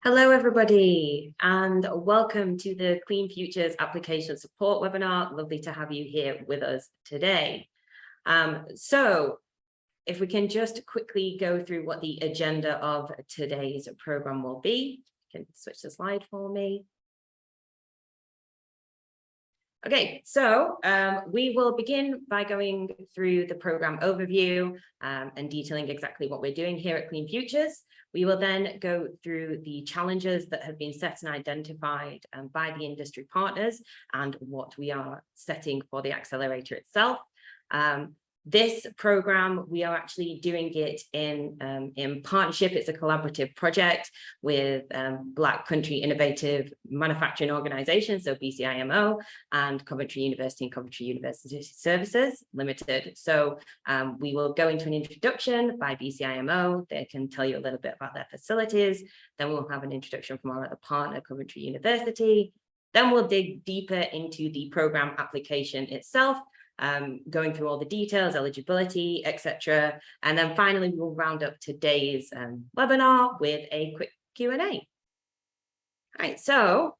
Hello, everybody, and welcome to the Clean Futures Application Support webinar. Lovely to have you here with us today. So if we can just quickly go through what the agenda of today's program will be. You can switch the slide for me. Okay, so we will begin by going through the program overview and detailing exactly what we're doing here at Clean Futures. We will then go through the challenges that have been set and identified by the industry partners and what we are setting for the accelerator itself. This program, we are actually doing it in partnership. It's a collaborative project with Black Country Innovative Manufacturing Organization, so BCIMO, and Coventry University and Coventry University Services Limited. So we will go into an introduction by BCIMO. They can tell you a little bit about their facilities. Then we'll have an introduction from our other partner, Coventry University. Then we'll dig deeper into the program application itself, going through all the details, eligibility, etc. And then finally, we will round up today's webinar with a quick Q&A. All right, so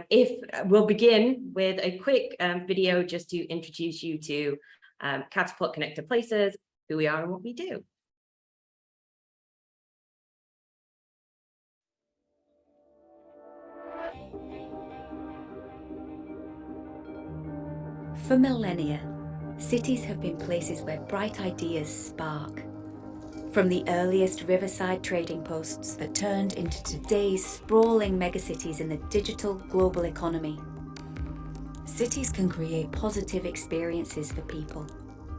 if we'll begin with a quick video just to introduce you to Catapult Connected Places, who we are and what we do. For millennia, cities have been places where bright ideas spark. From the earliest riverside trading posts that turned into today's sprawling megacities in the digital global economy. Cities can create positive experiences for people,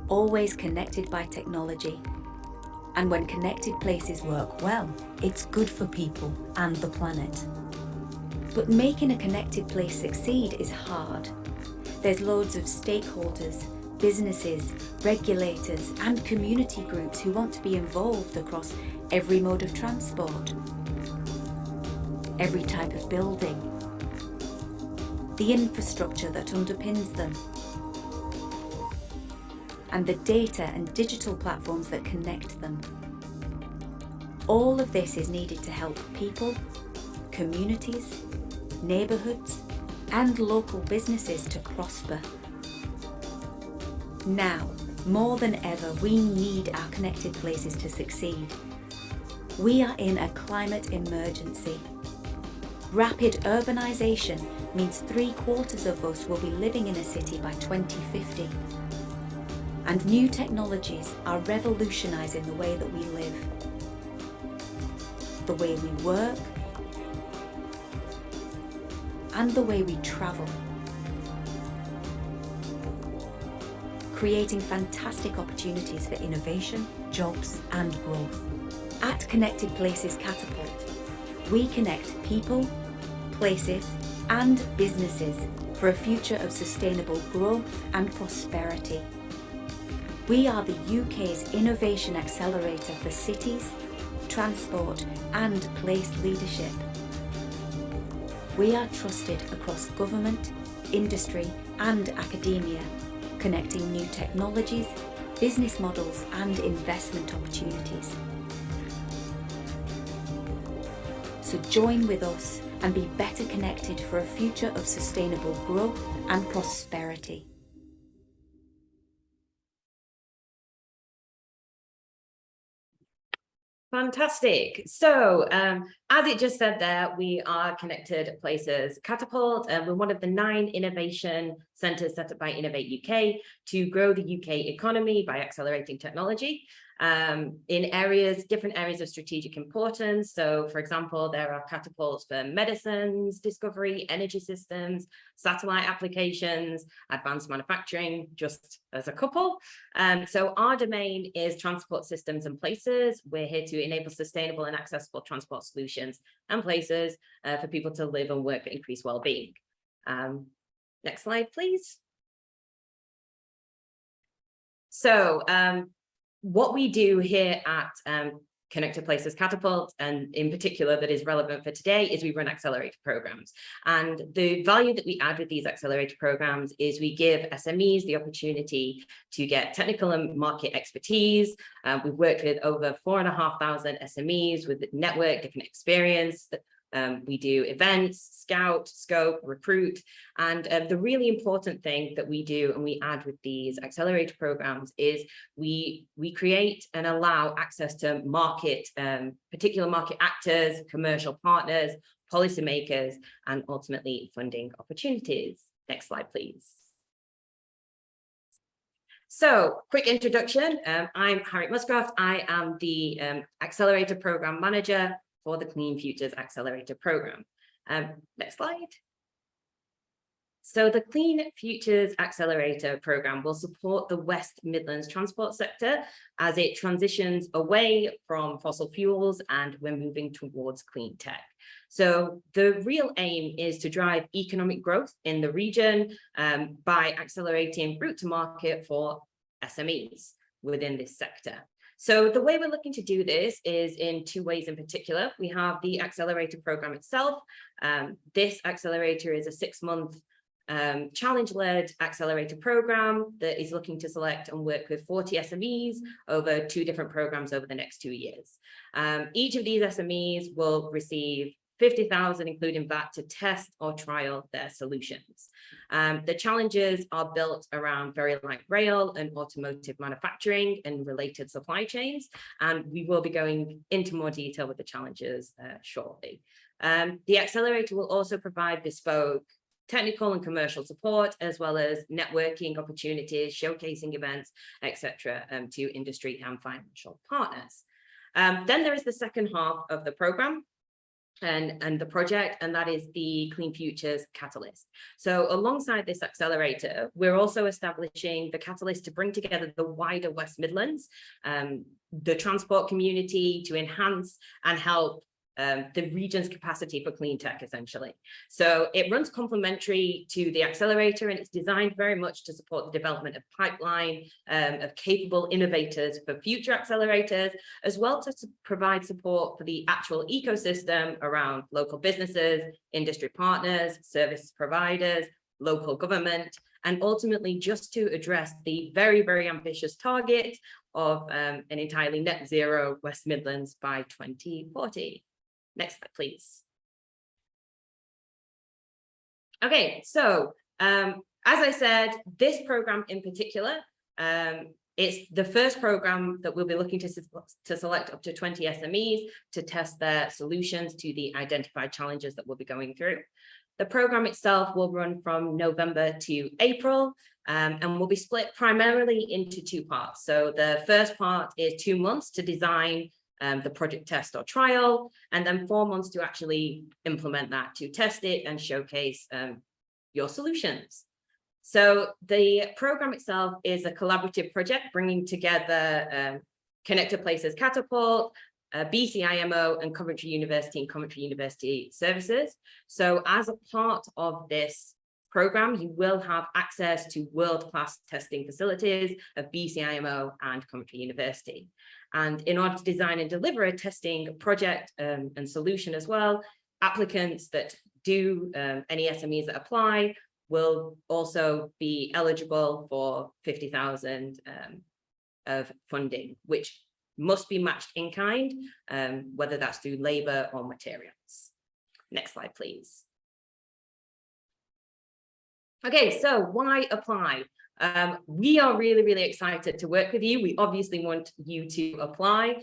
always connected by technology. And when connected places work well, it's good for people and the planet. But making a connected place succeed is hard. There's loads of stakeholders, businesses, regulators, and community groups who want to be involved across every mode of transport, every type of building, the infrastructure that underpins them, and the data and digital platforms that connect them. All of this is needed to help people, communities, neighbourhoods, and local businesses to prosper. Now, more than ever, we need our connected places to succeed. We are in a climate emergency. Rapid urbanisation means 3/4 of us will be living in a city by 2050. And new technologies are revolutionising the way that we live, the way we work, and the way we travel, creating fantastic opportunities for innovation, jobs, and growth. At Connected Places Catapult, we connect people, places, and businesses for a future of sustainable growth and prosperity. We are the UK's innovation accelerator for cities, transport, and place leadership. We are trusted across government, industry, and academia, connecting new technologies, business models, and investment opportunities. So join with us and be better connected for a future of sustainable growth and prosperity. Fantastic. So as it just said there, we are Connected Places Catapult, and we're one of the 9 innovation centres set up by Innovate UK to grow the UK economy by accelerating technology in different areas of strategic importance. So, for example, there are catapults for medicines, discovery, energy systems, satellite applications, advanced manufacturing, just as a couple. So our domain is transport systems and places. We're here to enable sustainable and accessible transport solutions and places for people to live and work for increased well-being. Next slide, please. So what we do here at Connected Places Catapult, and in particular that is relevant for today, is we run accelerator programs. And the value that we add with these accelerator programs is we give SMEs the opportunity to get technical and market expertise. We've worked with over 4,500 SMEs with network, different experience. We do events, scout, scope, recruit, and the really important thing that we do and we add with these accelerator programs is we create and allow access to market, particular market actors, commercial partners, policymakers, and ultimately funding opportunities. Next slide, please. So, quick introduction. I'm Harriet Muscroft. I am the Accelerator Program Manager for the Clean Futures Accelerator Program. Next slide. So the Clean Futures Accelerator Program will support the West Midlands transport sector as it transitions away from fossil fuels and we're moving towards clean tech. So the real aim is to drive economic growth in the region by accelerating route to market for SMEs within this sector. So the way we're looking to do this is in two ways in particular. We have the accelerator program itself. This accelerator is a 6-month challenge-led accelerator program that is looking to select and work with 40 SMEs over 2 different programs over the next 2 years. Each of these SMEs will receive 50,000, including VAT, to test or trial their solutions. The challenges are built around very light rail and automotive manufacturing and related supply chains, and we will be going into more detail with the challenges shortly. The accelerator will also provide bespoke technical and commercial support, as well as networking opportunities, showcasing events, etc., to industry and financial partners. Then there is the second half of the program and the project, and that is the Clean Futures Catalyst. So alongside this accelerator, we're also establishing the catalyst to bring together the wider West Midlands, the transport community, to enhance and help the region's capacity for clean tech, essentially. So it runs complementary to the accelerator, and it's designed very much to support the development of pipeline of capable innovators for future accelerators, as well to provide support for the actual ecosystem around local businesses, industry partners, service providers, local government, and ultimately just to address the very, very ambitious target of an entirely net zero West Midlands by 2040. Next slide, please. Okay, so as I said, this program in particular, it's the first program that we'll be looking to select up to 20 SMEs to test their solutions to the identified challenges that we'll be going through. The program itself will run from November to April, and will be split primarily into 2 parts. So the first part is 2 months to design the project test or trial, and then 4 months to actually implement that, to test it and showcase your solutions. So the program itself is a collaborative project bringing together Connected Places Catapult, BCIMO, and Coventry University and Coventry University Services. So as a part of this program, you will have access to world-class testing facilities of BCIMO and Coventry University. And in order to design and deliver a testing project and solution as well, applicants that do, any SMEs that apply, will also be eligible for 50,000 of funding, which must be matched in kind, whether that's through labour or materials. Next slide, please. Okay, so why apply? We are really, really excited to work with you. We obviously want you to apply.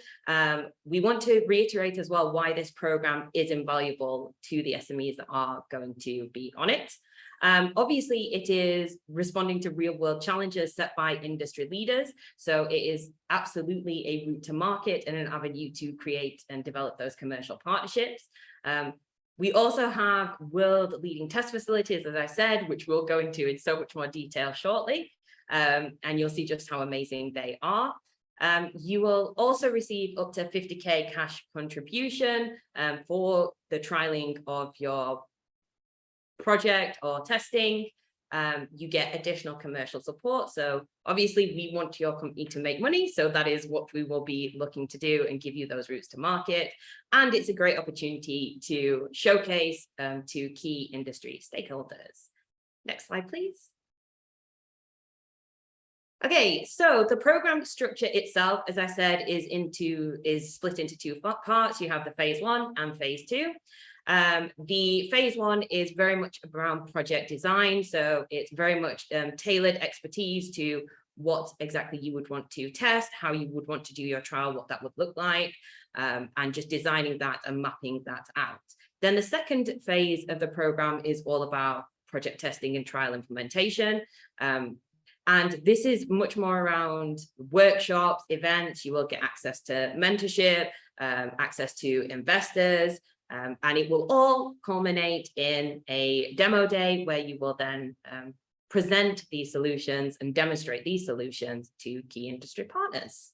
We want to reiterate as well why this program is invaluable to the SMEs that are going to be on it. Obviously, it is responding to real world challenges set by industry leaders. So it is absolutely a route to market and an avenue to create and develop those commercial partnerships. We also have world-leading test facilities, as I said, which we'll go into in so much more detail shortly, and you'll see just how amazing they are. You will also receive up to 50k cash contribution for the trialing of your project or testing. you get additional commercial support. So obviously we want your company to make money. So that is what we will be looking to do and give you those routes to market. And it's a great opportunity to showcase to key industry stakeholders. Next slide, please. Okay, so the program structure itself, as I said, is split into two parts. You have the phase 1 and phase 2. The phase 1 is very much around project design. So it's very much tailored expertise to what exactly you would want to test, how you would want to do your trial, what that would look like, and just designing that and mapping that out. Then the second phase of the program is all about project testing and trial implementation. And this is much more around workshops, events. You will get access to mentorship, access to investors, and it will all culminate in a demo day where you will then present these solutions and demonstrate these solutions to key industry partners.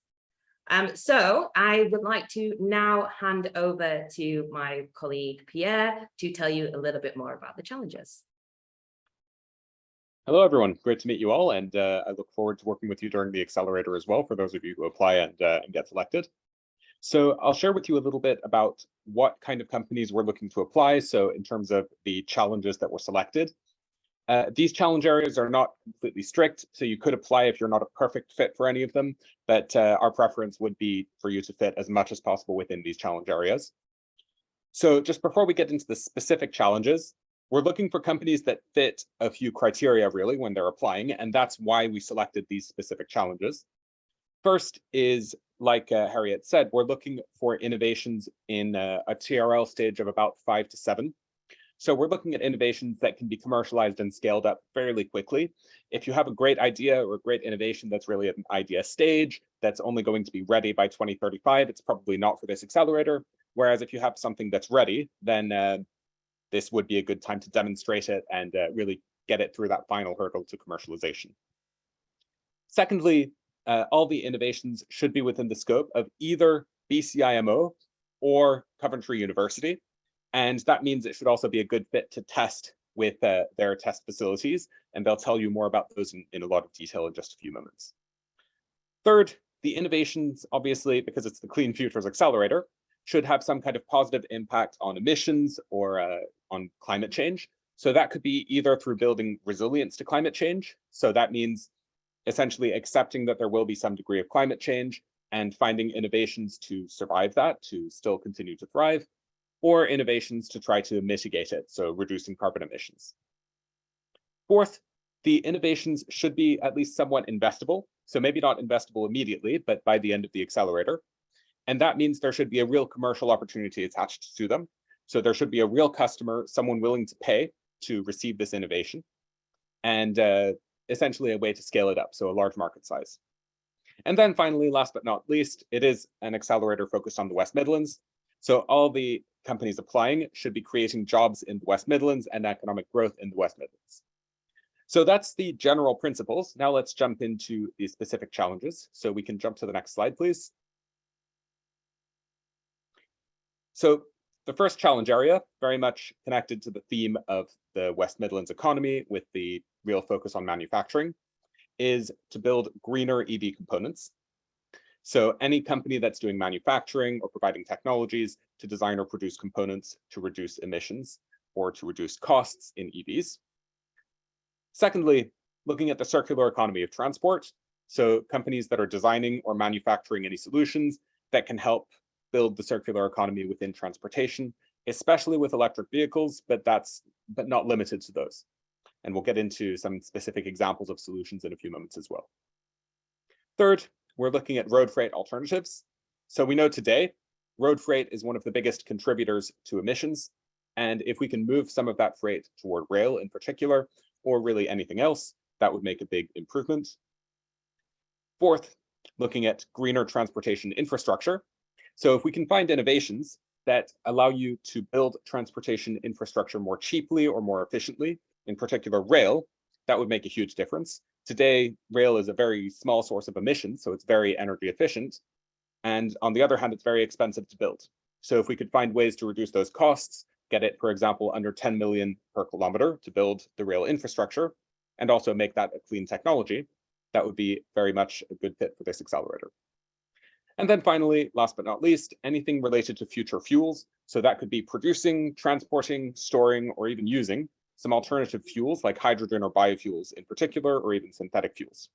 So I would like to now hand over to my colleague Pierre to tell you a little bit more about the challenges. Hello, everyone. Great to meet you all, and I look forward to working with you during the Accelerator as well, for those of you who apply and get selected. So I'll share with you a little bit about what kind of companies we're looking to apply, so in terms of the challenges that were selected. These challenge areas are not completely strict, so you could apply if you're not a perfect fit for any of them, but our preference would be for you to fit as much as possible within these challenge areas. So just before we get into the specific challenges, we're looking for companies that fit a few criteria really when they're applying, and that's why we selected these specific challenges. First is, like Harriet said, we're looking for innovations in a TRL stage of about 5 to 7. So we're looking at innovations that can be commercialized and scaled up fairly quickly. If you have a great idea or a great innovation that's really at an idea stage, that's only going to be ready by 2035, it's probably not for this accelerator. Whereas if you have something that's ready, then this would be a good time to demonstrate it and really get it through that final hurdle to commercialization. Secondly, all the innovations should be within the scope of either BCIMO or Coventry University. And that means it should also be a good fit to test with their test facilities. And they'll tell you more about those in a lot of detail in just a few moments. Third, the innovations, obviously, because it's the Clean Futures Accelerator, should have some kind of positive impact on emissions or on climate change. So that could be either through building resilience to climate change. So that means essentially accepting that there will be some degree of climate change and finding innovations to survive that, to still continue to thrive, or innovations to try to mitigate it, so reducing carbon emissions. Fourth, the innovations should be at least somewhat investable. So maybe not investable immediately, but by the end of the accelerator. And that means there should be a real commercial opportunity attached to them. So there should be a real customer, someone willing to pay to receive this innovation, and essentially a way to scale it up, so a large market size. And then finally, last but not least, it is an accelerator focused on the West Midlands. So all the companies applying should be creating jobs in the West Midlands and economic growth in the West Midlands. So that's the general principles. Now let's jump into the specific challenges. So we can jump to the next slide, please. So the first challenge area, very much connected to the theme of the West Midlands economy with the real focus on manufacturing, is to build greener EV components. So any company that's doing manufacturing or providing technologies to design or produce components to reduce emissions or to reduce costs in EVs. Secondly, looking at the circular economy of transport. So companies that are designing or manufacturing any solutions that can help build the circular economy within transportation, especially with electric vehicles, but not limited to those. And we'll get into some specific examples of solutions in a few moments as well. Third, we're looking at road freight alternatives. So we know today, road freight is one of the biggest contributors to emissions. And if we can move some of that freight toward rail in particular, or really anything else, that would make a big improvement. Fourth, looking at greener transportation infrastructure. So if we can find innovations that allow you to build transportation infrastructure more cheaply or more efficiently, in particular rail, that would make a huge difference. Today, rail is a very small source of emissions, so it's very energy efficient. And on the other hand, it's very expensive to build. So if we could find ways to reduce those costs, get it, for example, under 10 million per kilometer to build the rail infrastructure, and also make that a clean technology, that would be very much a good fit for this accelerator. And then finally, last but not least, anything related to future fuels. So that could be producing, transporting, storing, or even using some alternative fuels like hydrogen or biofuels in particular, or even synthetic fuels.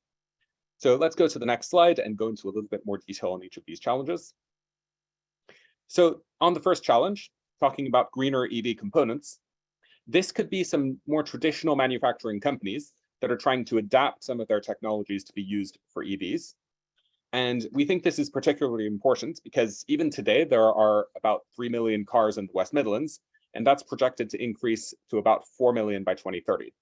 So let's go to the next slide and go into a little bit more detail on each of these challenges. So on the first challenge, talking about greener EV components, this could be some more traditional manufacturing companies that are trying to adapt some of their technologies to be used for EVs. And we think this is particularly important because even today, there are about 3 million cars in the West Midlands, and that's projected to increase to about 4 million by 2030.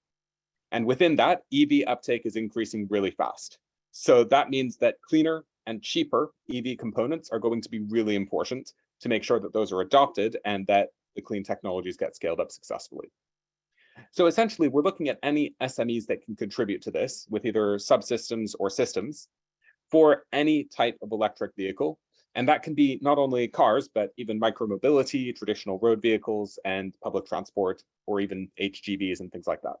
And within that, EV uptake is increasing really fast. So that means that cleaner and cheaper EV components are going to be really important to make sure that those are adopted and that the clean technologies get scaled up successfully. So essentially, we're looking at any SMEs that can contribute to this with either subsystems or systems for any type of electric vehicle. And that can be not only cars, but even micromobility, traditional road vehicles, and public transport, or even HGVs and things like that.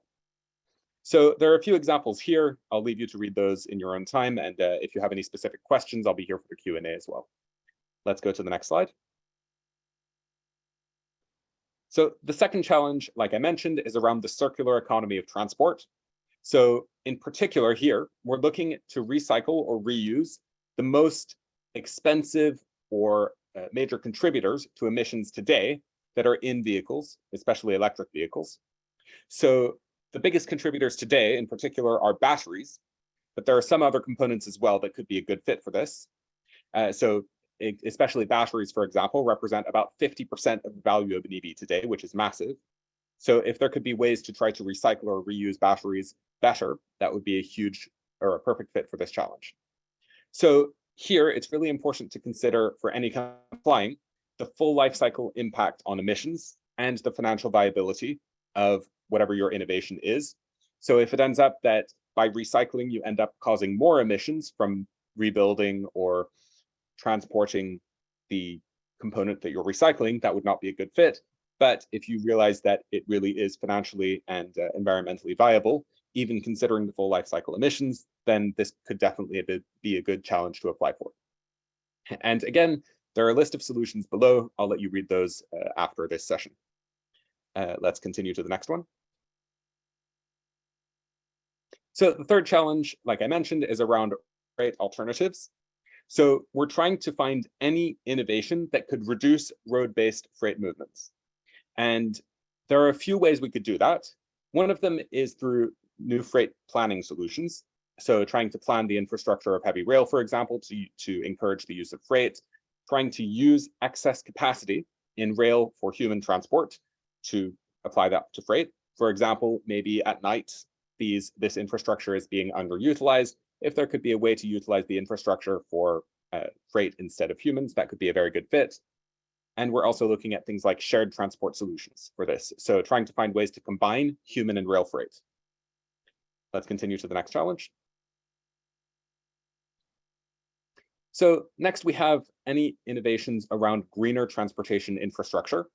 So there are a few examples here. I'll leave you to read those in your own time. And if you have any specific questions, I'll be here for the Q&A as well. Let's go to the next slide. So the second challenge, like I mentioned, is around the circular economy of transport. So in particular here, we're looking to recycle or reuse the most expensive or major contributors to emissions today that are in vehicles, especially electric vehicles. So the biggest contributors today in particular are batteries, but there are some other components as well that could be a good fit for this. Especially batteries, for example, represent about 50% of the value of an EV today, which is massive. So if there could be ways to try to recycle or reuse batteries better, that would be a huge or a perfect fit for this challenge. So here, it's really important to consider for any company applying the full life cycle impact on emissions and the financial viability of whatever your innovation is. So if it ends up that by recycling, you end up causing more emissions from rebuilding or transporting the component that you're recycling, that would not be a good fit. But if you realize that it really is financially and environmentally viable, even considering the full life cycle emissions, then this could definitely be a good challenge to apply for. And again, there are a list of solutions below. I'll let you read those after this session. Let's continue to the next one. So the third challenge, like I mentioned, is around freight alternatives. So we're trying to find any innovation that could reduce road-based freight movements. And there are a few ways we could do that. One of them is through new freight planning solutions. So trying to plan the infrastructure of heavy rail, for example, to encourage the use of freight, trying to use excess capacity in rail for human transport to apply that to freight. For example, maybe at night, this infrastructure is being underutilized. If there could be a way to utilize the infrastructure for freight instead of humans, that could be a very good fit. And we're also looking at things like shared transport solutions for this. So trying to find ways to combine human and rail freight. Let's continue to the next challenge. So next we have any innovations around greener transportation infrastructure.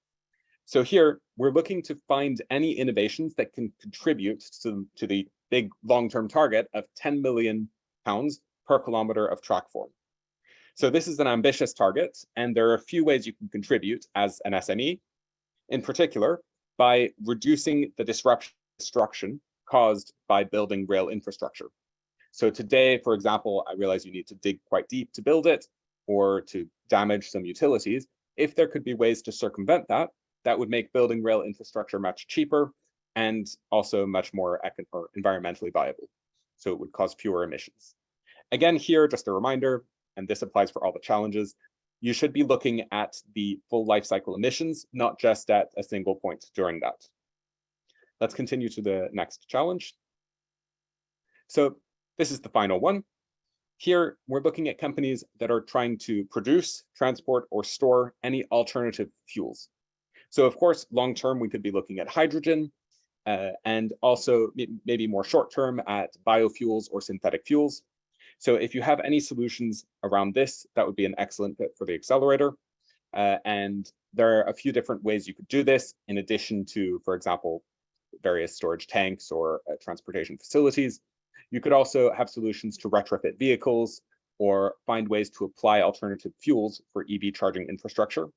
So here we're looking to find any innovations that can contribute to the big long-term target of 10 million pounds per kilometer of track form. So this is an ambitious target, and there are a few ways you can contribute as an SME, in particular, by reducing the destruction caused by building rail infrastructure. So today, for example, I realize you need to dig quite deep to build it or to damage some utilities. If there could be ways to circumvent that, that would make building rail infrastructure much cheaper and also much more environmentally viable. So it would cause fewer emissions. Again, here, just a reminder, and this applies for all the challenges, you should be looking at the full life cycle emissions, not just at a single point during that. Let's continue to the next challenge. So this is the final one. Here, we're looking at companies that are trying to produce, transport, or store any alternative fuels. So of course, long-term, we could be looking at hydrogen, and also maybe more short-term at biofuels or synthetic fuels. So if you have any solutions around this, that would be an excellent fit for the accelerator. And there are a few different ways you could do this in addition to, for example, various storage tanks or transportation facilities. You could also have solutions to retrofit vehicles or find ways to apply alternative fuels for EV charging infrastructure,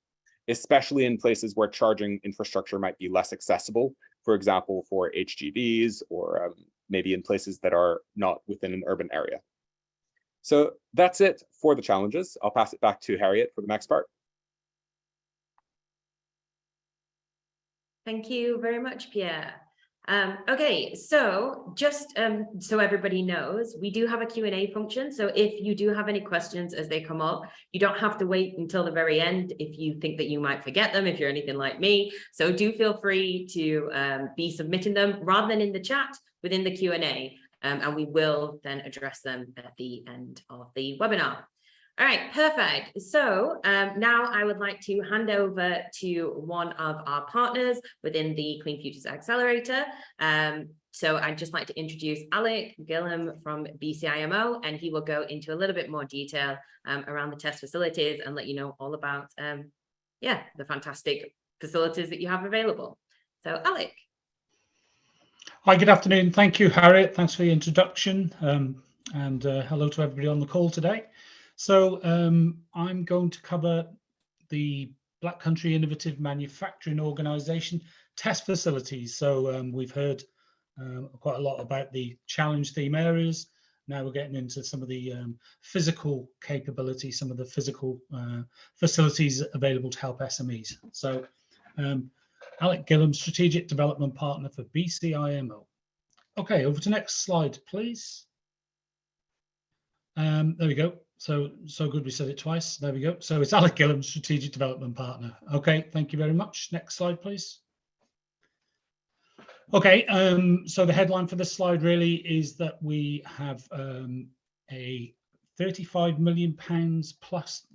especially in places where charging infrastructure might be less accessible, for example, for HGVs or maybe in places that are not within an urban area. So that's it for the challenges. I'll pass it back to Harriet for the next part. Thank you very much, Pierre. Okay, so just so everybody knows, we do have a Q&A function. So if you do have any questions as they come up, you don't have to wait until the very end if you think that you might forget them, if you're anything like me. So do feel free to be submitting them rather than in the chat within the Q&A, and we will then address them at the end of the webinar. All right, perfect. So now I would like to hand over to one of our partners within the Clean Futures Accelerator. So I'd just like to introduce Alec Gillum from BCIMO, and he will go into a little bit more detail around the test facilities and let you know all about, the fantastic facilities that you have available. So Alec. Hi, good afternoon. Thank you, Harriet. Thanks for the introduction, and hello to everybody on the call today. So I'm going to cover the Black Country Innovative Manufacturing Organisation test facilities. So we've heard quite a lot about the challenge theme areas. Now we're getting into some of the physical capability, some of the physical facilities available to help SMEs. So Alec Gillum, Strategic Development Partner for BCIMO. Okay, over to next slide, please. There we go. So good we said it twice. There we go. So it's Alec Gillum, Strategic Development Partner. Okay, thank you very much. Next slide, please. Okay, so the headline for this slide really is that we have a £35 million plus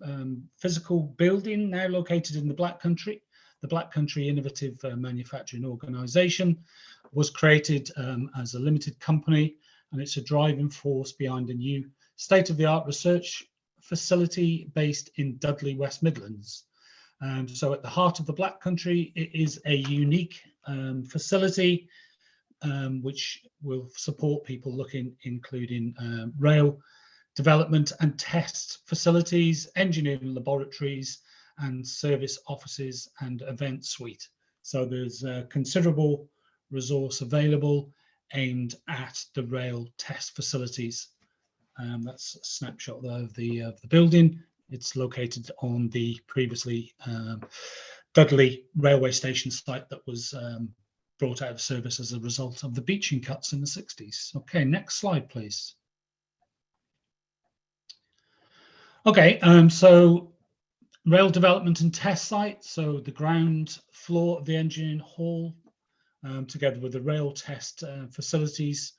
physical building now located in the Black Country. The Black Country Innovative Manufacturing Organisation was created as a limited company, and it's a driving force behind a new state-of-the-art research facility based in Dudley, West Midlands. So at the heart of the Black Country, it is a unique facility which will support people including rail development and test facilities, engineering laboratories, and service offices and event suite. So there's a considerable resource available aimed at the rail test facilities. That's a snapshot there of the building. It's located on the previously Dudley railway station site that was brought out of service as a result of the beaching cuts in the 60s. Okay, next slide, please. Okay, so rail development and test site. So the ground floor of the engineering hall, together with the rail test facilities,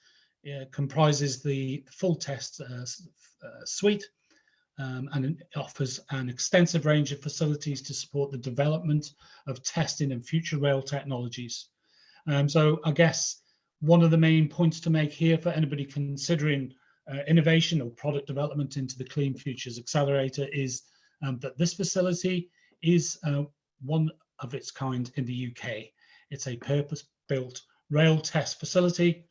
comprises the full test suite, and it offers an extensive range of facilities to support the development of testing and future rail technologies. So I guess one of the main points to make here for anybody considering innovation or product development into the Clean Futures Accelerator is that this facility is one of its kind in the UK. It's a purpose-built rail test facility.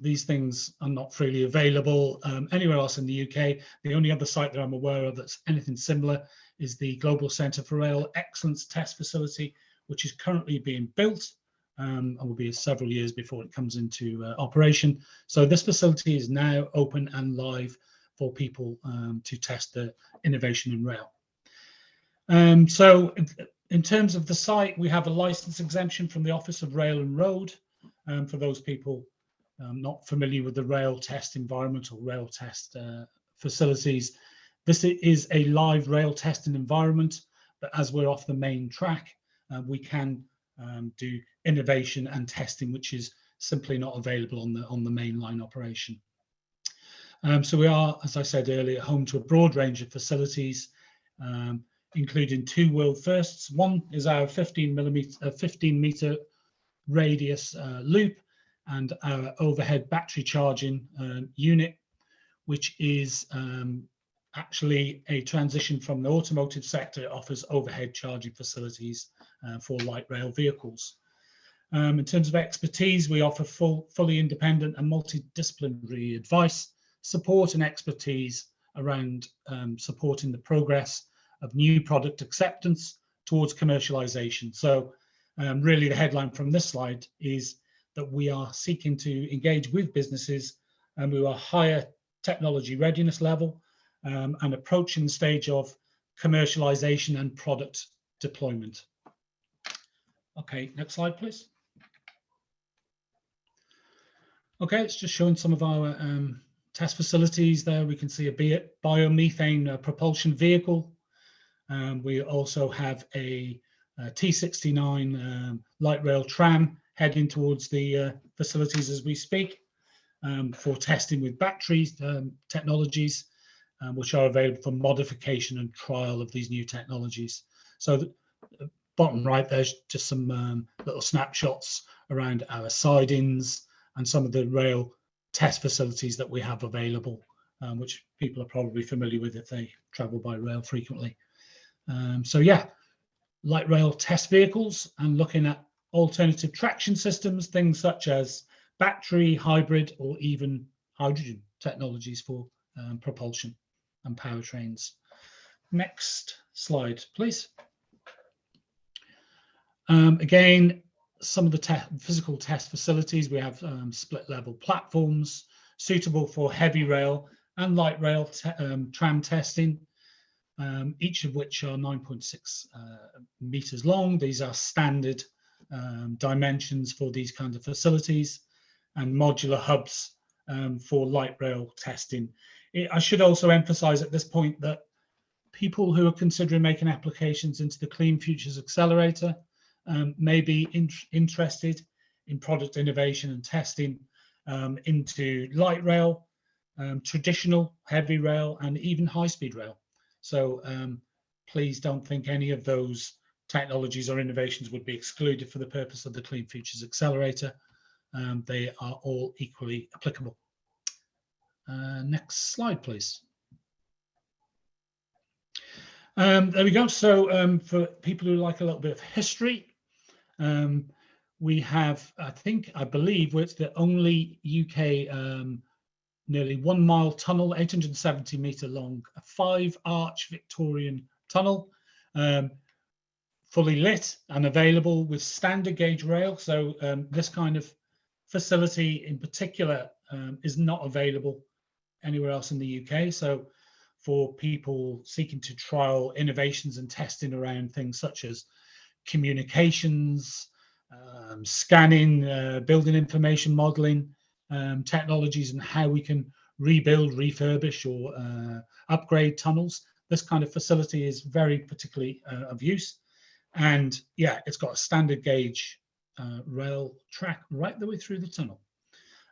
These things are not freely available anywhere else in the UK. The only other site that I'm aware of that's anything similar is the Global Centre for Rail Excellence Test Facility, which is currently being built and will be several years before it comes into operation. So this facility is now open and live for people to test the innovation in rail. So in terms of the site, we have a license exemption from the Office of Rail and Road for those people not familiar with the rail test environment or rail test facilities. This is a live rail testing environment, but as we're off the main track, we can do innovation and testing, which is simply not available on the mainline operation. So we are, as I said earlier, home to a broad range of facilities, including two world firsts. One is our 15 meter radius loop and our overhead battery charging unit, which is actually a transition from the automotive sector. It offers overhead charging facilities for light rail vehicles. In terms of expertise, we offer fully independent and multidisciplinary advice, support and expertise around supporting the progress of new product acceptance towards commercialization. So really the headline from this slide is that we are seeking to engage with businesses and we are higher technology readiness level and approaching the stage of commercialization and product deployment. Okay, next slide, please. Okay, it's just showing some of our test facilities there. We can see a biomethane propulsion vehicle. We also have a T69 light rail tram heading towards the facilities as we speak for testing with batteries technologies, which are available for modification and trial of these new technologies. So the bottom right, there's just some little snapshots around our sidings and some of the rail test facilities that we have available, which people are probably familiar with if they travel by rail frequently. So yeah, light rail test vehicles and looking at alternative traction systems, things such as battery, hybrid, or even hydrogen technologies for propulsion and powertrains. Next slide, please. Again, some of the physical test facilities, we have split level platforms suitable for heavy rail and light rail tram testing, each of which are 9.6 meters long. These are standard dimensions for these kinds of facilities, and modular hubs for light rail testing. I should also emphasize at this point that people who are considering making applications into the Clean Futures Accelerator may be interested in product innovation and testing into light rail, traditional heavy rail, and even high-speed rail. So please don't think any of those technologies or innovations would be excluded for the purpose of the Clean Futures Accelerator. They are all equally applicable. Next slide, please. There we go. So for people who like a little bit of history, we have, I believe, it's the only UK nearly 1 mile tunnel, 870 meter long, a 5-arch Victorian tunnel, fully lit and available with standard gauge rail. So this kind of facility in particular is not available anywhere else in the UK. So for people seeking to trial innovations and testing around things such as communications, scanning, building information modeling technologies, and how we can rebuild, refurbish, or upgrade tunnels. This kind of facility is very particularly of use. And yeah, it's got a standard gauge rail track right the way through the tunnel.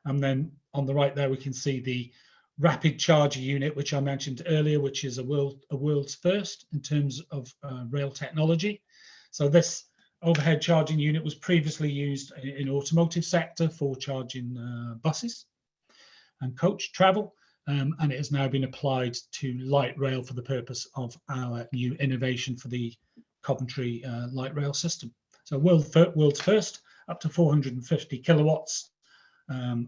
And then on the right there, we can see the rapid charger unit, which I mentioned earlier, which is a world's first in terms of rail technology. So this overhead charging unit was previously used in automotive sector for charging buses and coach travel, and it has now been applied to light rail for the purpose of our new innovation for the Coventry light rail system. So world's first, up to 450 kilowatts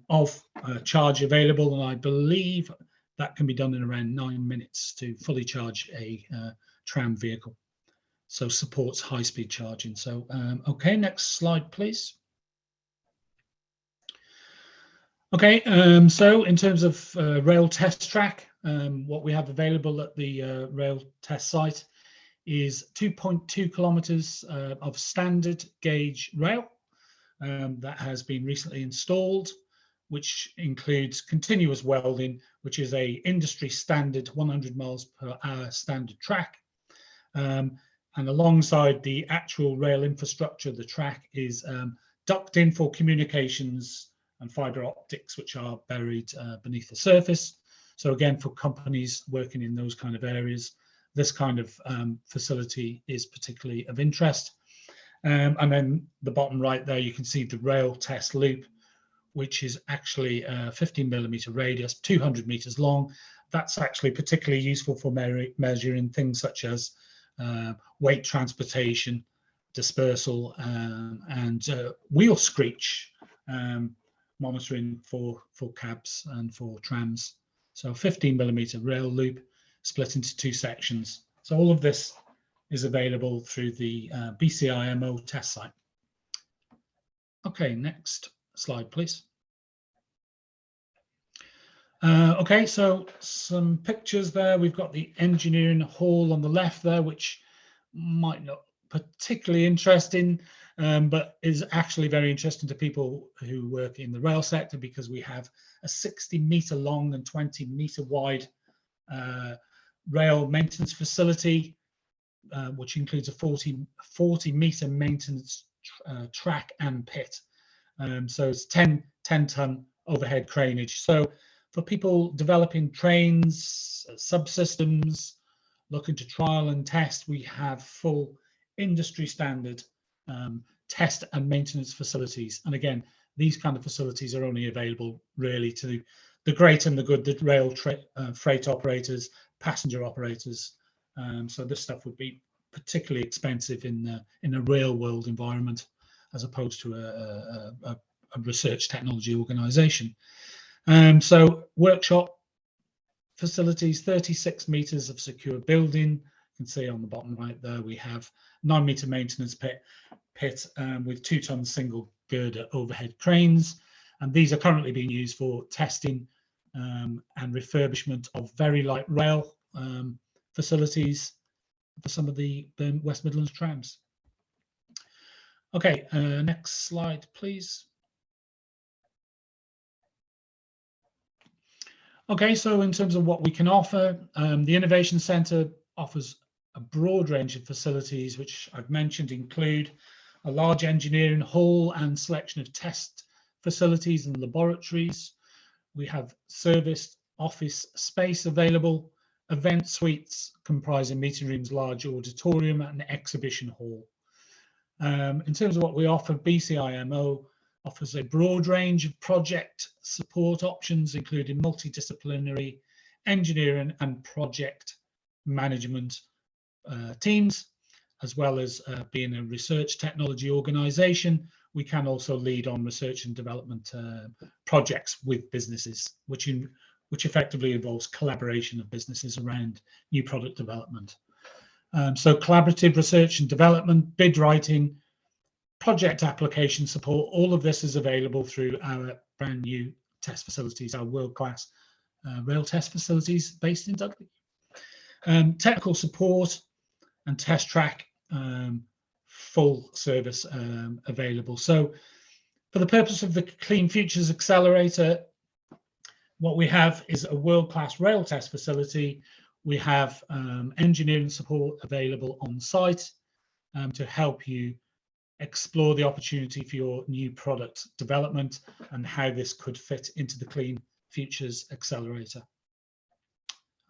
of charge available, and I believe that can be done in around 9 minutes to fully charge a tram vehicle. So supports high-speed charging. So okay, next slide, please. Okay, so in terms of rail test track, what we have available at the rail test site is 2.2 kilometers of standard gauge rail that has been recently installed, which includes continuous welding, which is a industry standard 100 miles per hour standard track. And alongside the actual rail infrastructure, the track is ducted in for communications and fiber optics, which are buried beneath the surface. So again, for companies working in those kind of areas, this kind of facility is particularly of interest. And then the bottom right there, you can see the rail test loop, which is actually a 15 millimeter radius, 200 meters long. That's actually particularly useful for measuring things such as weight transportation, dispersal, and wheel screech monitoring for cabs and for trams. So 15mm rail loop split into 2 sections. So all of this is available through the BCIMO test site. Okay, next slide, please. Okay, so some pictures there. We've got the engineering hall on the left there, which might not particularly interesting, but is actually very interesting to people who work in the rail sector, because we have a 60-meter long and 20-meter wide rail maintenance facility, which includes a 40-meter maintenance track and pit. So it's 10-ton overhead craneage. So for people developing trains, subsystems, looking to trial and test, we have full industry standard test and maintenance facilities. And again, these kind of facilities are only available really to the great and the good, the rail freight operators, passenger operators. So this stuff would be particularly expensive in a real world environment, as opposed to a research technology organization. So workshop facilities, 36 meters of secure building. You can see on the bottom right there, we have 9-meter maintenance pit with 2-ton single girder overhead cranes. And these are currently being used for testing and refurbishment of very light rail facilities for some of the West Midlands trams. Okay, next slide, please. Okay, so in terms of what we can offer, the Innovation Centre offers a broad range of facilities, which I've mentioned include a large engineering hall and selection of test facilities and laboratories. We have serviced office space available, event suites comprising meeting rooms, large auditorium and exhibition hall. In terms of what we offer, BCIMO offers a broad range of project support options, including multidisciplinary engineering and project management teams, as well as being a research technology organization. We can also lead on research and development projects with businesses, which effectively involves collaboration of businesses around new product development. So collaborative research and development, bid writing, project application support, all of this is available through our brand new test facilities, our world-class rail test facilities based in Dudley. Technical support and test track, full service available. So for the purpose of the Clean Futures Accelerator, what we have is a world-class rail test facility. We have engineering support available on site to help you explore the opportunity for your new product development and how this could fit into the Clean Futures Accelerator.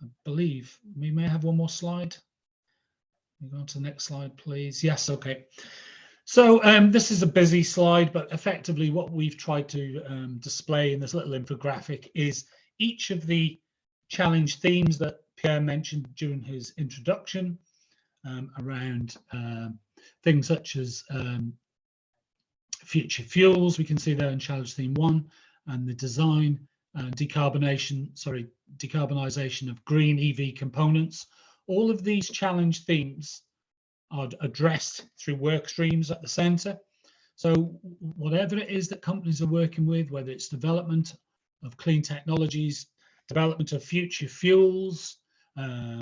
I believe we may have one more slide. Go on to the next slide, please. Yes, okay. So this is a busy slide, but effectively what we've tried to display in this little infographic is each of the challenge themes that Pierre mentioned during his introduction around things such as future fuels. We can see there in challenge theme 1, and the design decarbonization of green EV components. All of these challenge themes are addressed through work streams at the centre. So whatever it is that companies are working with, whether it's development of clean technologies, development of future fuels,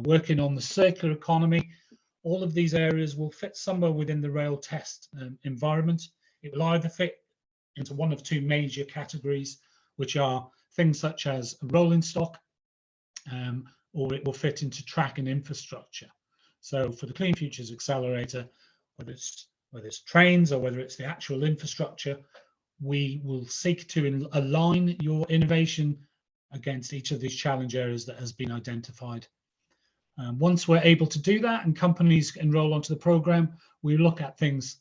working on the circular economy, all of these areas will fit somewhere within the rail test environment. It will either fit into one of 2 major categories, which are things such as rolling stock, or it will fit into track and infrastructure. So for the Clean Futures Accelerator, whether it's trains or whether it's the actual infrastructure, we will seek to align your innovation against each of these challenge areas that has been identified. Once we're able to do that and companies enroll onto the program, we look at things,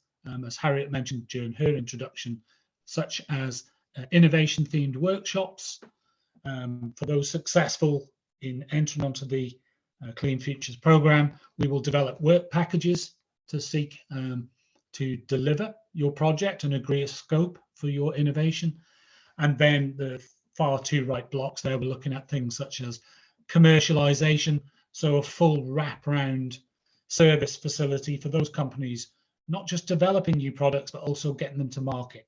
as Harriet mentioned during her introduction, such as innovation themed workshops. For those successful in entering onto the Clean Futures program, we will develop work packages to seek to deliver your project and agree a scope for your innovation. And then the far two right blocks there, we're looking at things such as commercialization, so a full wraparound service facility for those companies, not just developing new products, but also getting them to market.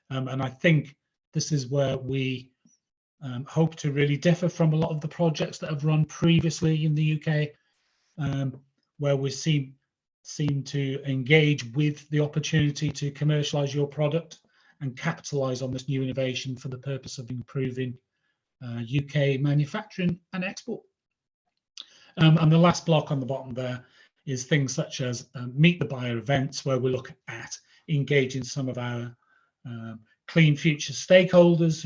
And I think this is where we hope to really differ from a lot of the projects that have run previously in the UK, where we seem to engage with the opportunity to commercialize your product and capitalize on this new innovation for the purpose of improving UK manufacturing and export. And the last block on the bottom there is things such as meet the buyer events, where we look at engaging some of our Clean Future stakeholders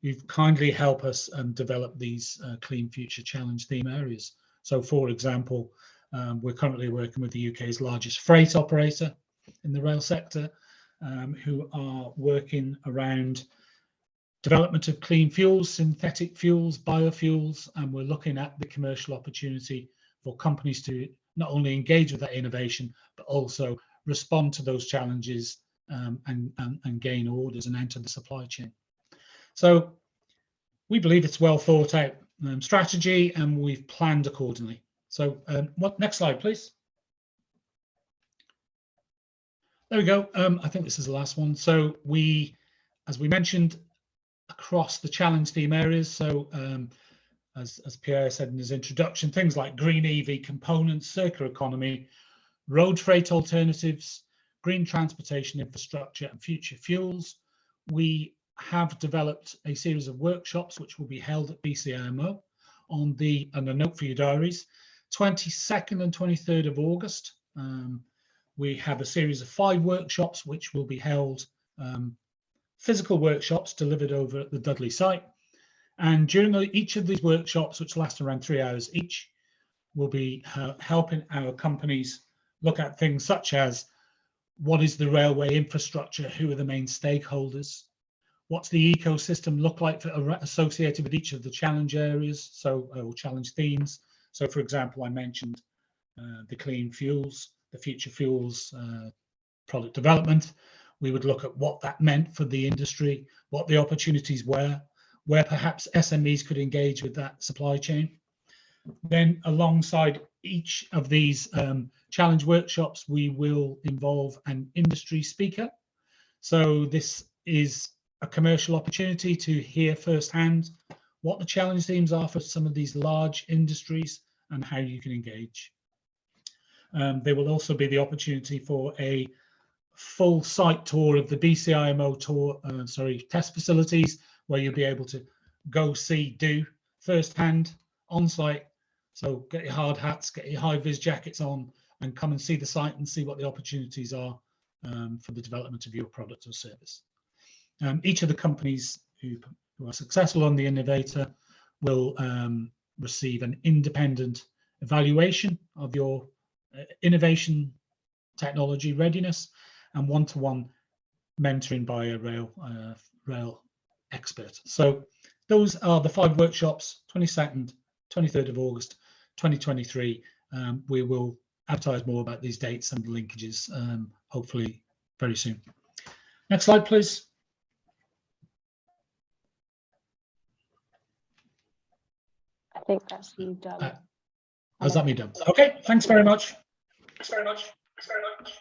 who've kindly helped us develop these Clean Future Challenge theme areas. So, for example, we're currently working with the UK's largest freight operator in the rail sector, who are working around development of clean fuels, synthetic fuels, biofuels, and we're looking at the commercial opportunity for companies to not only engage with that innovation, but also respond to those challenges and gain orders and enter the supply chain. So we believe it's well thought out strategy, and we've planned accordingly. So next slide, please. There we go. I think this is the last one. So we, as we mentioned, across the challenge theme areas. So as Pierre said in his introduction, things like green EV components, circular economy, road freight alternatives, green transportation infrastructure, and future fuels. We have developed a series of workshops which will be held at BCIMO on the, and a note for your diaries, 22nd and 23rd of August. We have a series of 5 workshops which will be held, physical workshops delivered over at the Dudley site. And during each of these workshops, which last around 3 hours each, we'll be helping our companies look at things such as what is the railway infrastructure, who are the main stakeholders, what's the ecosystem look like associated with each of the challenge areas, so or challenge themes. So for example, I mentioned the clean fuels, the future fuels product development. We would look at what that meant for the industry, what the opportunities were, where perhaps SMEs could engage with that supply chain. Then alongside each of these challenge workshops, we will involve an industry speaker. So this is a commercial opportunity to hear firsthand what the challenge themes are for some of these large industries and how you can engage. There will also be the opportunity for a full site tour of the BCIMO test facilities, where you'll be able to go see, do firsthand on site. So get your hard hats, get your high vis jackets on, and come and see the site and see what the opportunities are for the development of your product or service. Each of the companies who are successful on the Innovator will receive an independent evaluation of your innovation technology readiness and one-to-one mentoring by a rail expert. So those are the 5 workshops, 22nd, 23rd of August, 2023. We will advertise more about these dates and linkages, hopefully very soon. Next slide, please. I think that's you done. Has that me done? Okay, thanks very much. Thanks very much. Thanks very much.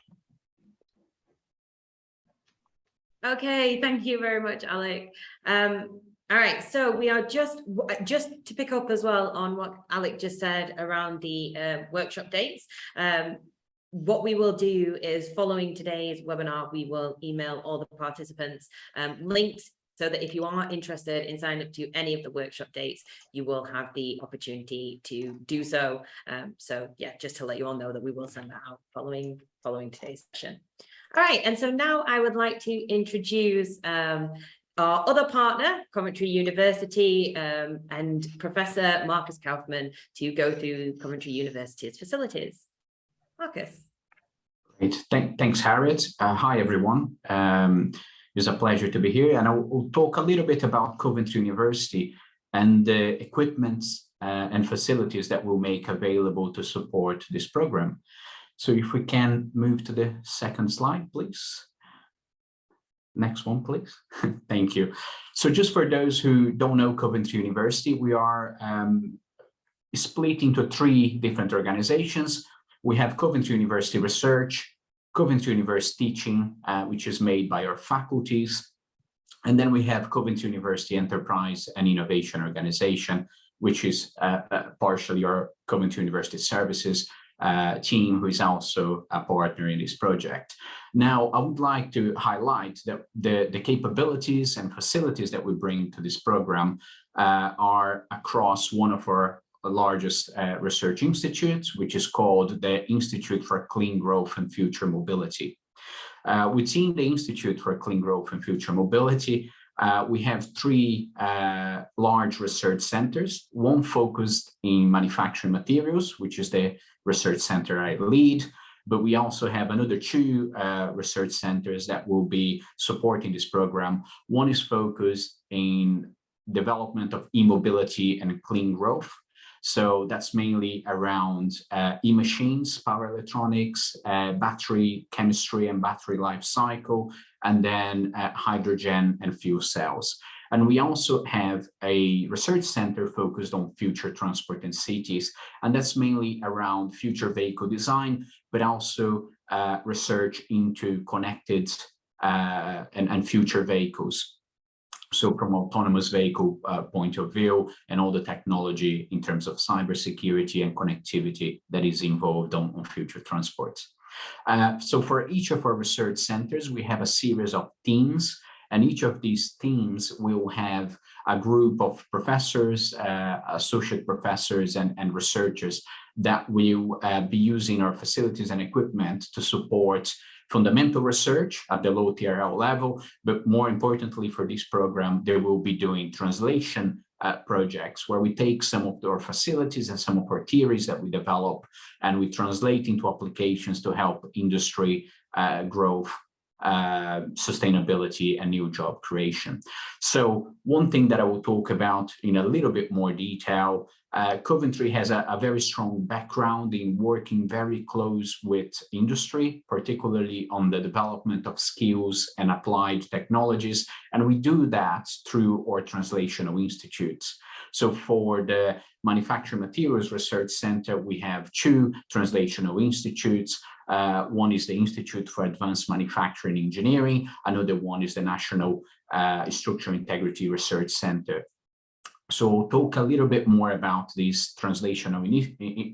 Okay, thank you very much, Alec. All right, so we are just to pick up as well on what Alec just said around the workshop dates. What we will do is, following today's webinar, we will email all the participants links, so that if you are interested in signing up to any of the workshop dates, you will have the opportunity to do so. So yeah, just to let you all know that we will send that out following today's session. All right, and so now I would like to introduce our other partner, Coventry University, and Professor Marcus Kaufman, to go through Coventry University's facilities. Marcus. Great, thanks, Harriet. Hi, everyone. It's a pleasure to be here, and I will talk a little bit about Coventry University and the equipment and facilities that we'll make available to support this program. So if we can move to the second slide, please. Next one, please. Thank you. So just for those who don't know Coventry University, we are split into 3 different organizations. We have Coventry University Research, Coventry University Teaching, which is made by our faculties. And then we have Coventry University Enterprise and Innovation Organization, which is partially our Coventry University Services team, who is also a partner in this project. Now, I would like to highlight that the capabilities and facilities that we bring to this program are across one of our largest research institutes, which is called the Institute for Clean Growth and Future Mobility. Within the Institute for Clean Growth and Future Mobility, we have 3 large research centers, one focused in manufacturing materials, which is the research center I lead, but we also have another 2 research centers that will be supporting this program. One is focused in development of e-mobility and clean growth. So that's mainly around e-machines, power electronics, battery chemistry and battery life cycle, and then hydrogen and fuel cells. And we also have a research center focused on future transport in cities, and that's mainly around future vehicle design, but also research into connected and future vehicles. So from autonomous vehicle point of view, and all the technology in terms of cybersecurity and connectivity that is involved on future transports. So for each of our research centers, we have a series of teams, and each of these teams will have a group of professors, associate professors, and researchers that will be using our facilities and equipment to support fundamental research at the low TRL level, but more importantly for this program, they will be doing translation projects where we take some of our facilities and some of our theories that we develop and we translate into applications to help industry growth, sustainability, and new job creation. So one thing that I will talk about in a little bit more detail, Coventry has a very strong background in working very close with industry, particularly on the development of skills and applied technologies. And we do that through our translational institutes. So for the Manufacturing Materials Research Center, we have 2 translational institutes. One is the Institute for Advanced Manufacturing Engineering. Another one is the National Structural Integrity Research Center. So we'll talk a little bit more about these translational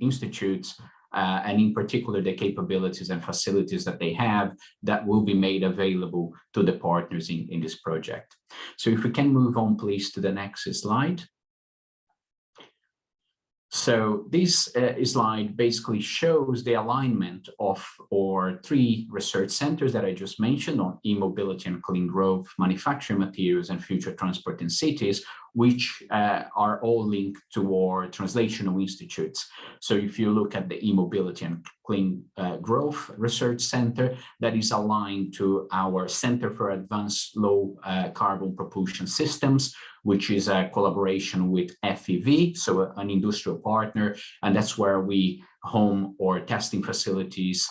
institutes and in particular the capabilities and facilities that they have that will be made available to the partners in this project. So if we can move on, please, to the next slide. So this slide basically shows the alignment of our 3 research centers that I just mentioned on e-mobility and clean growth, manufacturing materials, and future transport in cities, which are all linked to our translational institutes. So if you look at the e-mobility and clean growth research center, that is aligned to our Center for Advanced Low Carbon Propulsion Systems, which is a collaboration with FEV, so an industrial partner, and that's where we home our testing facilities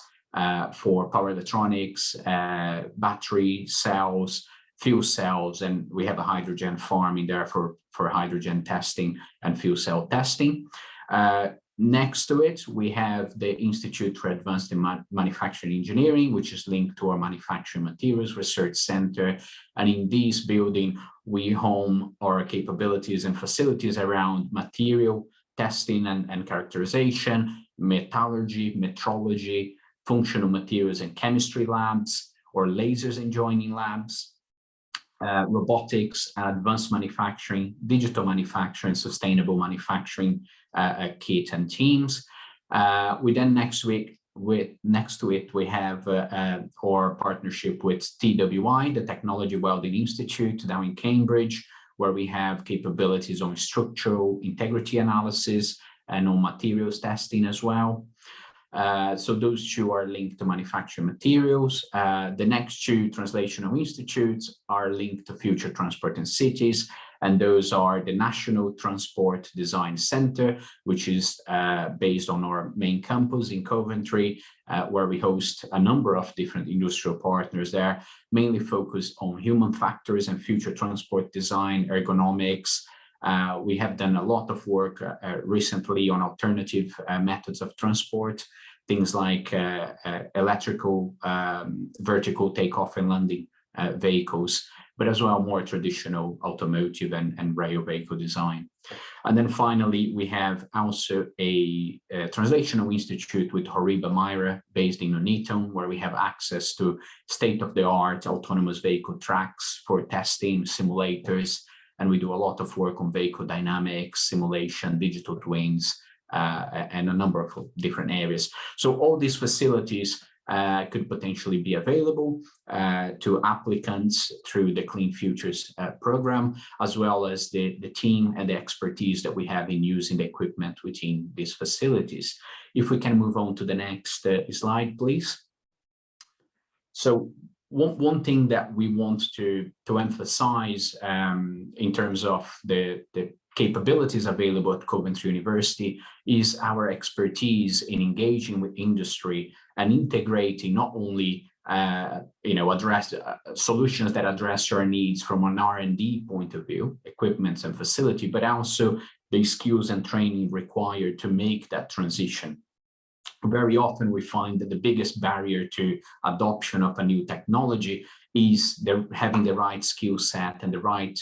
for power electronics, battery cells, fuel cells, and we have a hydrogen farm in there for hydrogen testing and fuel cell testing. Next to it, we have the Institute for Advanced Manufacturing Engineering, which is linked to our Manufacturing Materials Research Center. And in this building, we home our capabilities and facilities around material testing and characterization, metallurgy, metrology, functional materials and chemistry labs, or lasers and joining labs, robotics, advanced manufacturing, digital manufacturing, sustainable manufacturing kit and teams. We then next to it, we have our partnership with TWI, the Technology Welding Institute down in Cambridge, where we have capabilities on structural integrity analysis and on materials testing as well. So those 2 are linked to manufacturing materials. The next 2 translational institutes are linked to future transport in cities. And those are the National Transport Design Center, which is based on our main campus in Coventry, where we host a number of different industrial partners there, mainly focused on human factors and future transport design, ergonomics. We have done a lot of work recently on alternative methods of transport, things like electrical vertical takeoff and landing vehicles, but as well more traditional automotive and rail vehicle design. And then finally, we have also a translational institute with Horiba Myra based in Nuneaton, where we have access to state-of-the-art autonomous vehicle tracks for testing, simulators, and we do a lot of work on vehicle dynamics, simulation, digital twins, and a number of different areas. So all these facilities could potentially be available to applicants through the Clean Futures program, as well as the team and the expertise that we have in using the equipment within these facilities. If we can move on to the next slide, please. So one thing that we want to emphasize in terms of the capabilities available at Coventry University is our expertise in engaging with industry and integrating not only address solutions that address your needs from an R&D point of view, equipments and facility, but also the skills and training required to make that transition. Very often we find that the biggest barrier to adoption of a new technology is having the right skill set and the right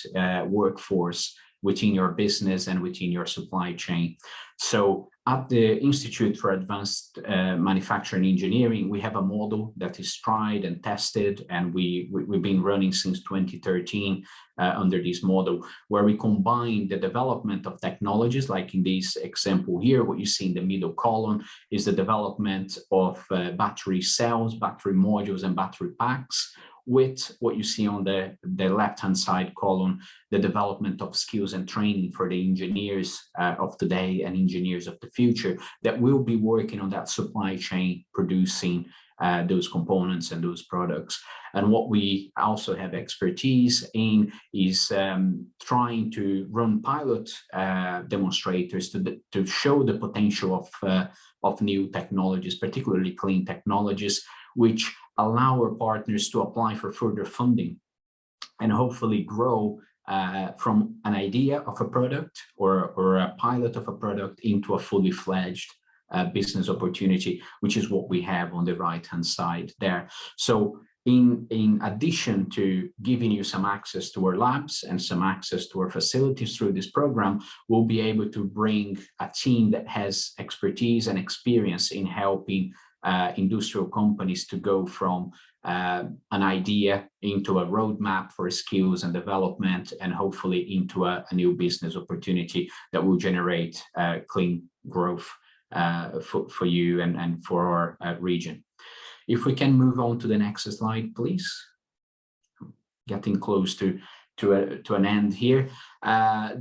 workforce within your business and within your supply chain. So at the Institute for Advanced Manufacturing Engineering, we have a model that is tried and tested, and we've been running since 2013 under this model, where we combine the development of technologies, like in this example here, what you see in the middle column is the development of battery cells, battery modules, and battery packs, with what you see on the left-hand side column, the development of skills and training for the engineers of today and engineers of the future that will be working on that supply chain, producing those components and those products. And what we also have expertise in is trying to run pilot demonstrators to show the potential of new technologies, particularly clean technologies, which allow our partners to apply for further funding and hopefully grow from an idea of a product or a pilot of a product into a fully fledged business opportunity, which is what we have on the right-hand side there. So in addition to giving you some access to our labs and some access to our facilities through this program, we'll be able to bring a team that has expertise and experience in helping industrial companies to go from an idea into a roadmap for skills and development, and hopefully into a new business opportunity that will generate clean growth for you and for our region. If we can move on to the next slide, please. Getting close to an end here.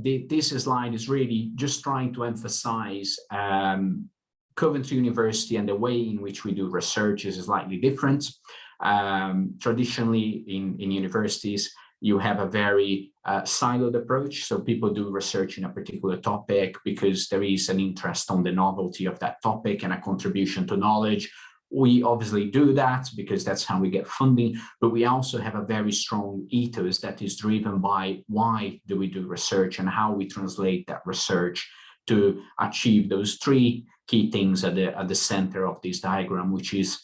This slide is really just trying to emphasize Coventry University and the way in which we do research is slightly different. Traditionally in universities, you have a very siloed approach. So people do research in a particular topic because there is an interest on the novelty of that topic and a contribution to knowledge. We obviously do that because that's how we get funding, but we also have a very strong ethos that is driven by why do we do research and how we translate that research to achieve those three key things at the center of this diagram, which is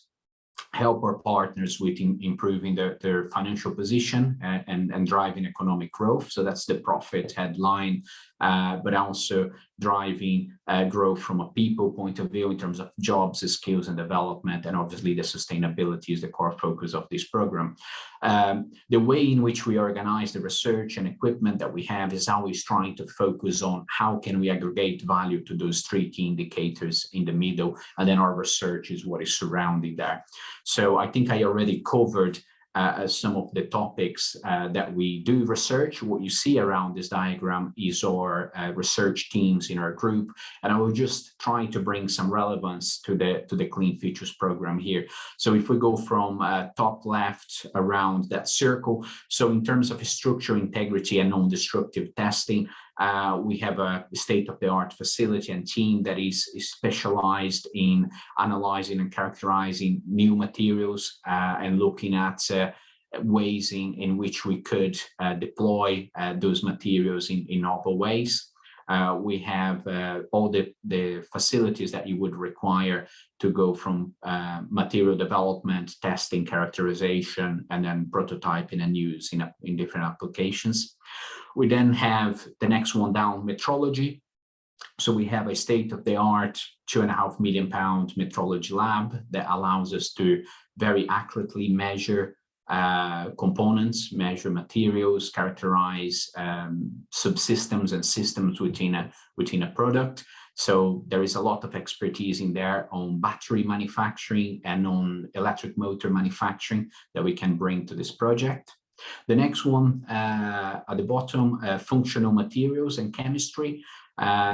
help our partners with improving their financial position and driving economic growth. So that's the profit headline, but also driving growth from a people point of view in terms of jobs, skills, and development. And obviously the sustainability is the core focus of this program. The way in which we organize the research and equipment that we have is always trying to focus on how can we aggregate value to those three key indicators in the middle, and then our research is what is surrounding that. So I think I already covered some of the topics that we do research. What you see around this diagram is our research teams in our group, and I will just try to bring some relevance to the Clean Futures program here. So if we go from top left around that circle, so in terms of structure, integrity, and non-destructive testing, we have a state-of-the-art facility and team that is specialized in analyzing and characterizing new materials and looking at ways in which we could deploy those materials in novel ways. We have all the facilities that you would require to go from material development, testing, characterization, and then prototyping and use in different applications. We then have the next one down, metrology. So we have a state-of-the-art £2.5 million metrology lab that allows us to very accurately measure components, measure materials, characterize subsystems and systems within a product. So there is a lot of expertise in there on battery manufacturing and on electric motor manufacturing that we can bring to this project. The next one at the bottom, functional materials and chemistry.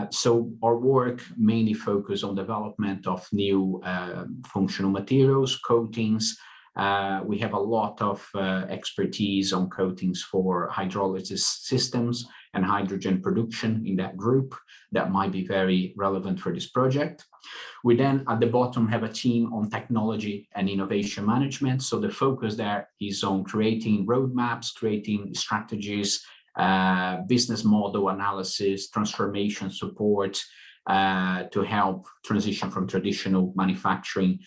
So our work mainly focuses on development of new functional materials, coatings. We have a lot of expertise on coatings for hydrolysis systems and hydrogen production in that group that might be very relevant for this project. We then at the bottom have a team on technology and innovation management. So the focus there is on creating roadmaps, creating strategies, business model analysis, transformation support, to help transition from traditional manufacturing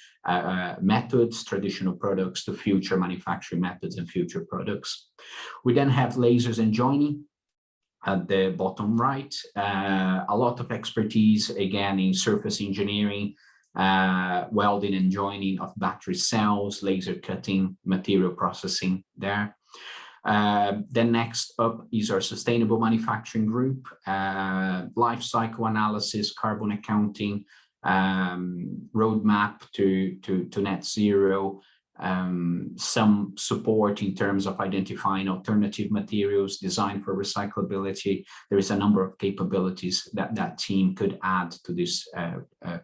methods, traditional products, to future manufacturing methods and future products. We then have lasers and joining at the bottom right. A lot of expertise, again, in surface engineering, welding and joining of battery cells, laser cutting, material processing there. Then next up is our sustainable manufacturing group, life cycle analysis, carbon accounting, roadmap to net zero, some support in terms of identifying alternative materials, design for recyclability. There is a number of capabilities that team could add to this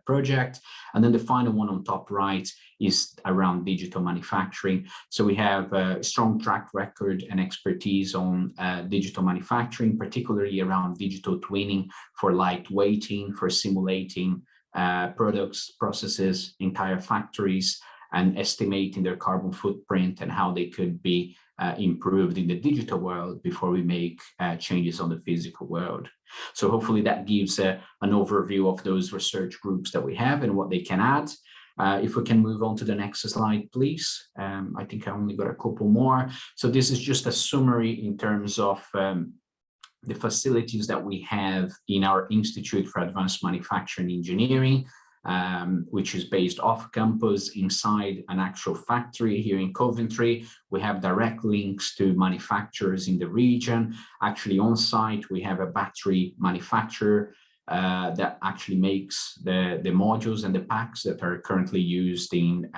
project. And then the final one on top right is around digital manufacturing. So we have a strong track record and expertise on digital manufacturing, particularly around digital twinning for lightweighting, for simulating products, processes, entire factories, and estimating their carbon footprint and how they could be improved in the digital world before we make changes on the physical world. So hopefully that gives an overview of those research groups that we have and what they can add. If we can move on to the next slide, please. I think I only got a couple more. So this is just a summary in terms of the facilities that we have in our Institute for Advanced Manufacturing Engineering, which is based off campus inside an actual factory here in Coventry. We have direct links to manufacturers in the region. Actually on site, we have a battery manufacturer that actually makes the modules and the packs that are currently used in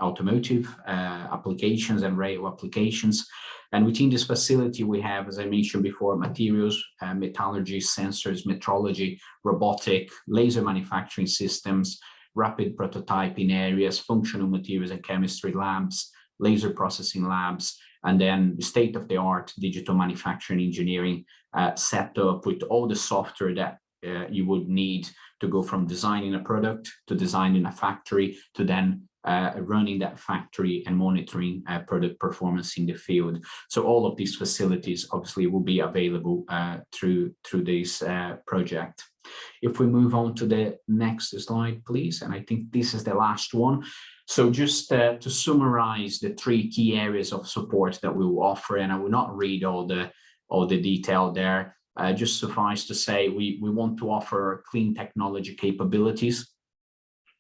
automotive applications and rail applications. And within this facility, we have, as I mentioned before, materials, metallurgy, sensors, metrology, robotic, laser manufacturing systems, rapid prototyping areas, functional materials and chemistry labs, laser processing labs, and then state-of-the-art digital manufacturing engineering setup with all the software that you would need to go from designing a product to designing a factory to then running that factory and monitoring product performance in the field. So all of these facilities obviously will be available through this project. If we move on to the next slide, please, and I think this is the last one. So just to summarize the three key areas of support that we will offer, and I will not read all the detail there. Just suffice to say, we want to offer clean technology capabilities,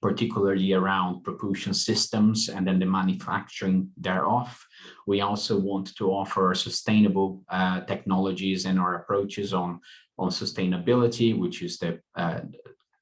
particularly around propulsion systems and then the manufacturing thereof. We also want to offer sustainable technologies and our approaches on sustainability, which is the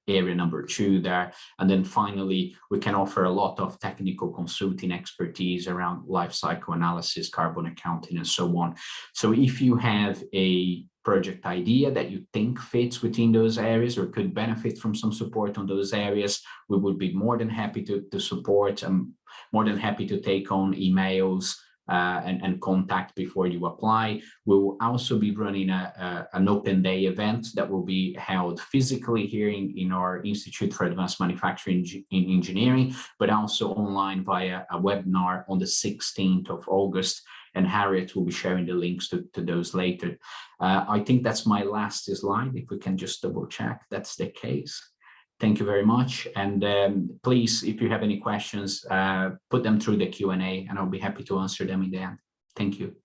area number 2 there. And then finally, we can offer a lot of technical consulting expertise around life cycle analysis, carbon accounting, and so on. So if you have a project idea that you think fits within those areas or could benefit from some support on those areas, we would be more than happy to support. I'm more than happy to take on emails and contact before you apply. We'll also be running an open day event that will be held physically here in our Institute for Advanced Manufacturing in Engineering, but also online via a webinar on the 16th of August. And Harriet will be sharing the links to those later. I think that's my last slide. If we can just double check that's the case. Thank you very much. And please, if you have any questions, put them through the Q&A and I'll be happy to answer them in the end. Thank you.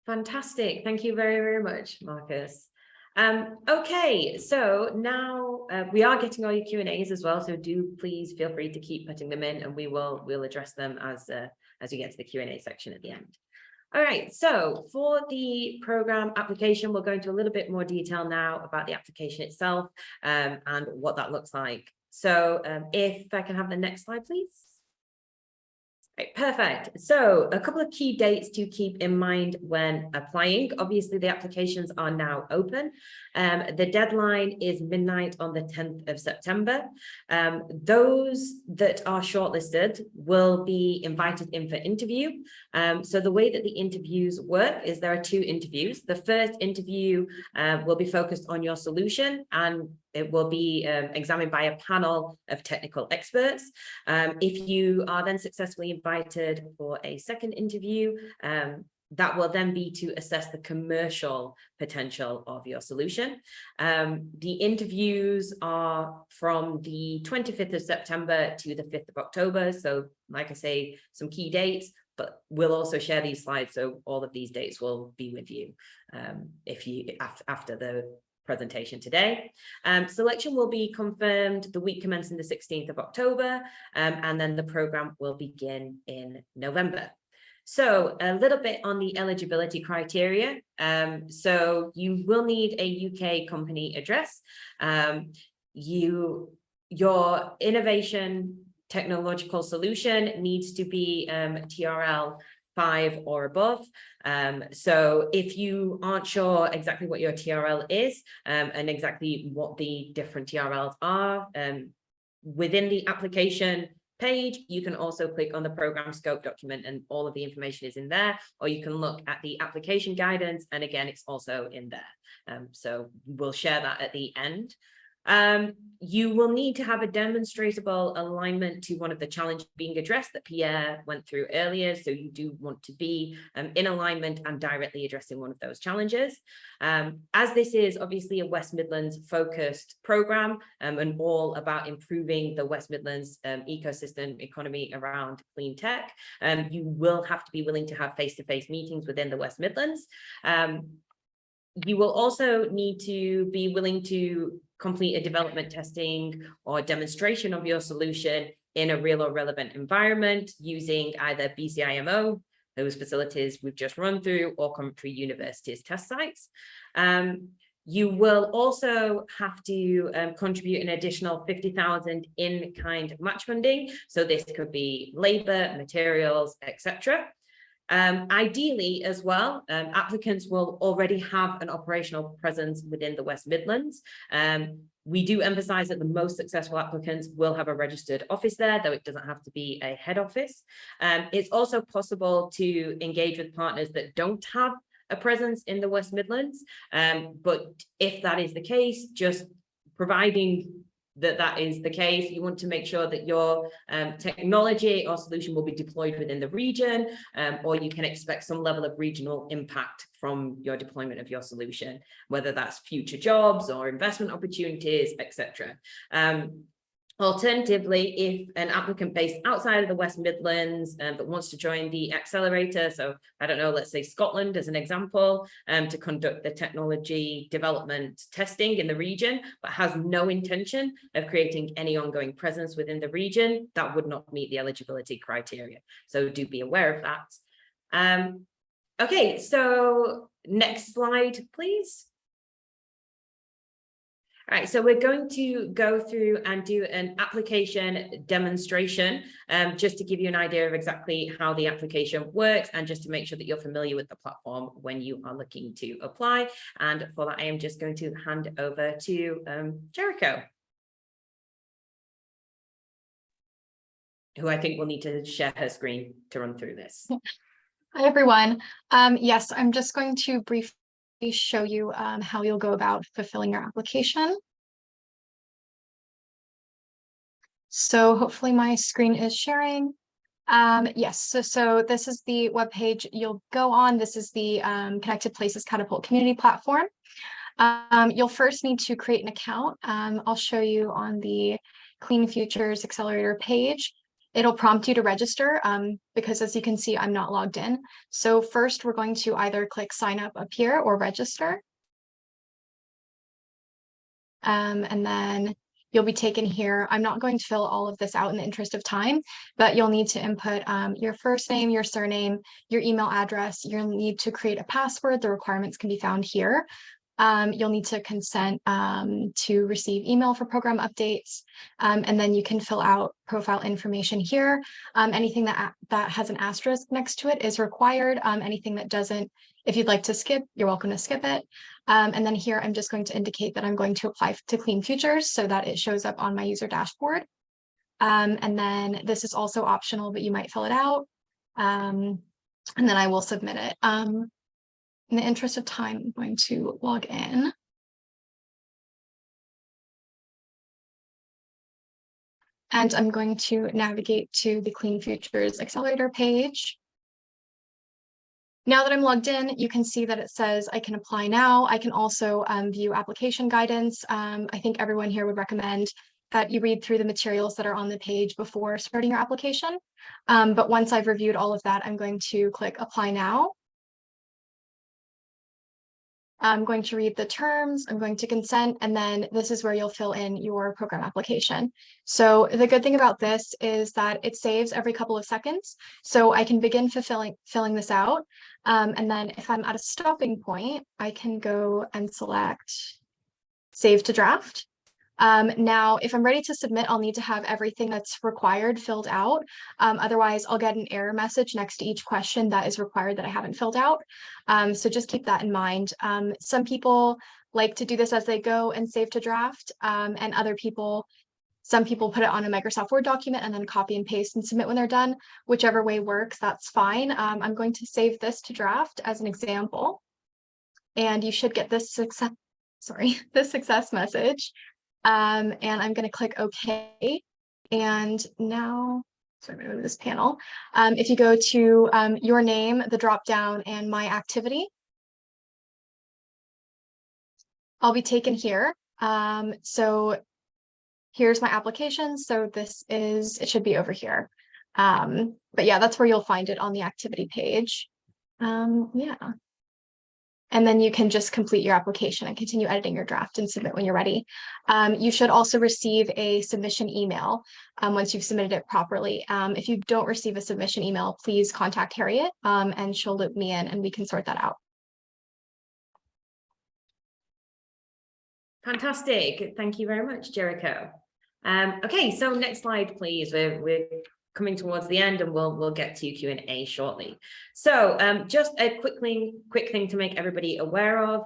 Fantastic. Thank you very, very much, Marcus. Okay, so now we are getting all your Q&As as well, so do please feel free to keep putting them in and we'll address them as we get to the Q&A section at the end. All right, so for the program application, we'll go into a little bit more detail now about the application itself and what that looks like. So if I can have the next slide, please. Right, perfect. So a couple of key dates to keep in mind when applying. Obviously, the applications are now open. The deadline is midnight on the 10th of September. Those that are shortlisted will be invited in for interview. So the way that the interviews work is there are 2 interviews. The first interview will be focused on your solution and it will be examined by a panel of technical experts. If you are then successfully invited for a second interview, that will then be to assess the commercial potential of your solution. The interviews are from the 25th of September to the 5th of October. So like I say, some key dates, but we'll also share these slides. So all of these dates will be with you after the presentation today. Selection will be confirmed the week commencing the 16th of October, and then the program will begin in November. So a little bit on the eligibility criteria. So you will need a UK company address. Your innovation technological solution needs to be TRL 5 or above. So if you aren't sure exactly what your TRL is and exactly what the different TRLs are, within the application page, you can also click on the program scope document and all of the information is in there, or you can look at the application guidance and again, it's also in there. So we'll share that at the end. You will need to have a demonstrable alignment to one of the challenges being addressed that Pierre went through earlier. So you do want to be in alignment and directly addressing one of those challenges. As this is obviously a West Midlands focused program and all about improving the West Midlands ecosystem economy around clean tech, you will have to be willing to have face-to-face meetings within the West Midlands. You will also need to be willing to complete a development testing or demonstration of your solution in a real or relevant environment using either BCIMO, those facilities we've just run through, or Coventry University's test sites. You will also have to contribute an additional 50,000 in-kind match funding. So this could be labor, materials, etc. Ideally as well, applicants will already have an operational presence within the West Midlands. We do emphasize that the most successful applicants will have a registered office there, though it doesn't have to be a head office. It's also possible to engage with partners that don't have a presence in the West Midlands. But if that is the case, just providing that is the case, you want to make sure that your technology or solution will be deployed within the region, or you can expect some level of regional impact from your deployment of your solution, whether that's future jobs or investment opportunities, etc. Alternatively, if an applicant based outside of the West Midlands that wants to join the Accelerator, so I don't know, let's say Scotland as an example, to conduct the technology development testing in the region, but has no intention of creating any ongoing presence within the region, that would not meet the eligibility criteria. So do be aware of that. Okay, so next slide, please. All right, so we're going to go through and do an application demonstration, just to give you an idea of exactly how the application works and just to make sure that you're familiar with the platform when you are looking to apply. And for that, I am just going to hand over to Jericho, who I think will need to share her screen to run through this. Hi, everyone. Yes, I'm just going to briefly show you how you'll go about fulfilling your application. So hopefully my screen is sharing. Yes, so this is the webpage you'll go on. This is the Connected Places Catapult community platform. You'll first need to create an account. I'll show you on the Clean Futures Accelerator page. It'll prompt you to register because, as you can see, I'm not logged in. So first, we're going to either click sign up here or register. And then you'll be taken here. I'm not going to fill all of this out in the interest of time, but you'll need to input your first name, your surname, your email address. You'll need to create a password. The requirements can be found here. You'll need to consent to receive email for program updates, and then you can fill out profile information here. Anything that has an asterisk next to it is required. Anything that doesn't, if you'd like to skip, you're welcome to skip it. And then here, I'm just going to indicate that I'm going to apply to Clean Futures so that it shows up on my user dashboard. And then this is also optional, but you might fill it out. And then I will submit it. In the interest of time, I'm going to log in. And I'm going to navigate to the Clean Futures Accelerator page. Now that I'm logged in, you can see that it says I can apply now. I can also view application guidance. I think everyone here would recommend that you read through the materials that are on the page before starting your application. But once I've reviewed all of that, I'm going to click Apply Now. I'm going to read the terms, I'm going to consent, and then this is where you'll fill in your program application. So the good thing about this is that it saves every couple of seconds. So I can begin filling this out. And then if I'm at a stopping point, I can go and select Save to Draft. Now, if I'm ready to submit, I'll need to have everything that's required filled out. Otherwise, I'll get an error message next to each question that is required that I haven't filled out. So just keep that in mind. Some people like to do this as they go and save to draft, and some people put it on a Microsoft Word document and then copy and paste and submit when they're done. Whichever way works, that's fine. I'm going to save this to draft as an example. And you should get this success message. And I'm going to click OK. And now, so I'm going to move this panel. If you go to your name, the drop down, and my activity, I'll be taken here. So here's my application. So it should be over here. But yeah, that's where you'll find it on the activity page. Yeah. And then you can just complete your application and continue editing your draft and submit when you're ready. You should also receive a submission email once you've submitted it properly. If you don't receive a submission email, please contact Harriet and she'll loop me in and we can sort that out. Fantastic. Thank you very much, Jericho. Okay, so next slide, please. We're coming towards the end and we'll get to Q&A shortly. So just a quick thing to make everybody aware of.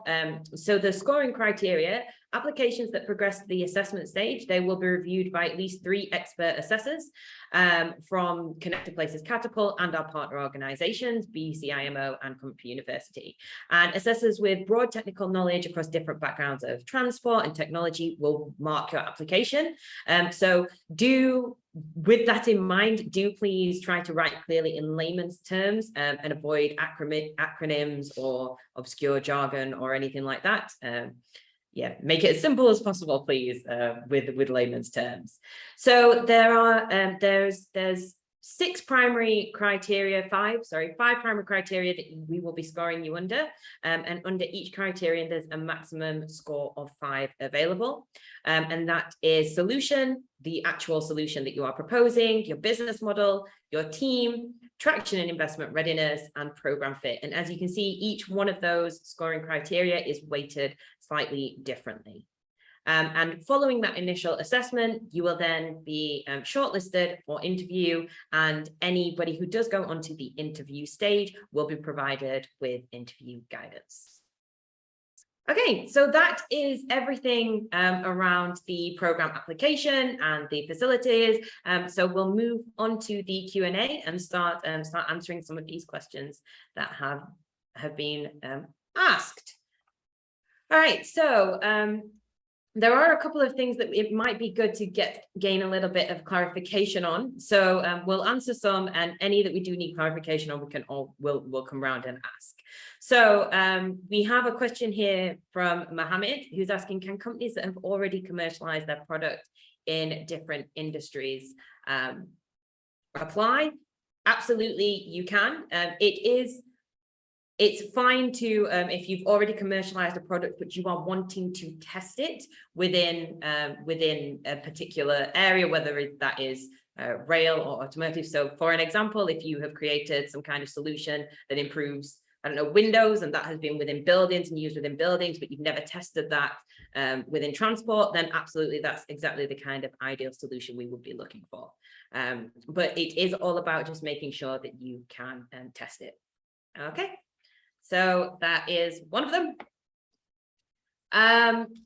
So the scoring criteria, applications that progress to the assessment stage, they will be reviewed by at least 3 expert assessors from Connected Places Catapult and our partner organizations, BCIMO and Coventry University. And assessors with broad technical knowledge across different backgrounds of transport and technology will mark your application. So with that in mind, do please try to write clearly in layman's terms and avoid acronyms or obscure jargon or anything like that. Yeah, make it as simple as possible, please, with layman's terms. So there's 5 primary criteria that we will be scoring you under, and under each criterion there's a maximum score of 5 available, and that is solution, the actual solution that you are proposing, your business model, your team, traction and investment readiness, and program fit. And as you can see, each one of those scoring criteria is weighted slightly differently. And following that initial assessment, you will then be shortlisted for interview, and anybody who does go onto the interview stage will be provided with interview guidance. Okay, so that is everything around the program application and the facilities. So we'll move on to the Q&A and start answering some of these questions that have been asked. All right, so there are a couple of things that it might be good to gain a little bit of clarification on. So we'll answer some, and any that we do need clarification on, we'll come round and ask. So we have a question here from Mohammed, who's asking, can companies that have already commercialized their product in different industries apply? Absolutely, you can. It's fine to, if you've already commercialized a product, but you are wanting to test it within a particular area, whether that is rail or automotive. So for an example, if you have created some kind of solution that improves, I don't know, windows, and that has been within buildings and used within buildings, but you've never tested that within transport, then absolutely that's exactly the kind of ideal solution we would be looking for. But it is all about just making sure that you can test it. Okay. So that is one of them.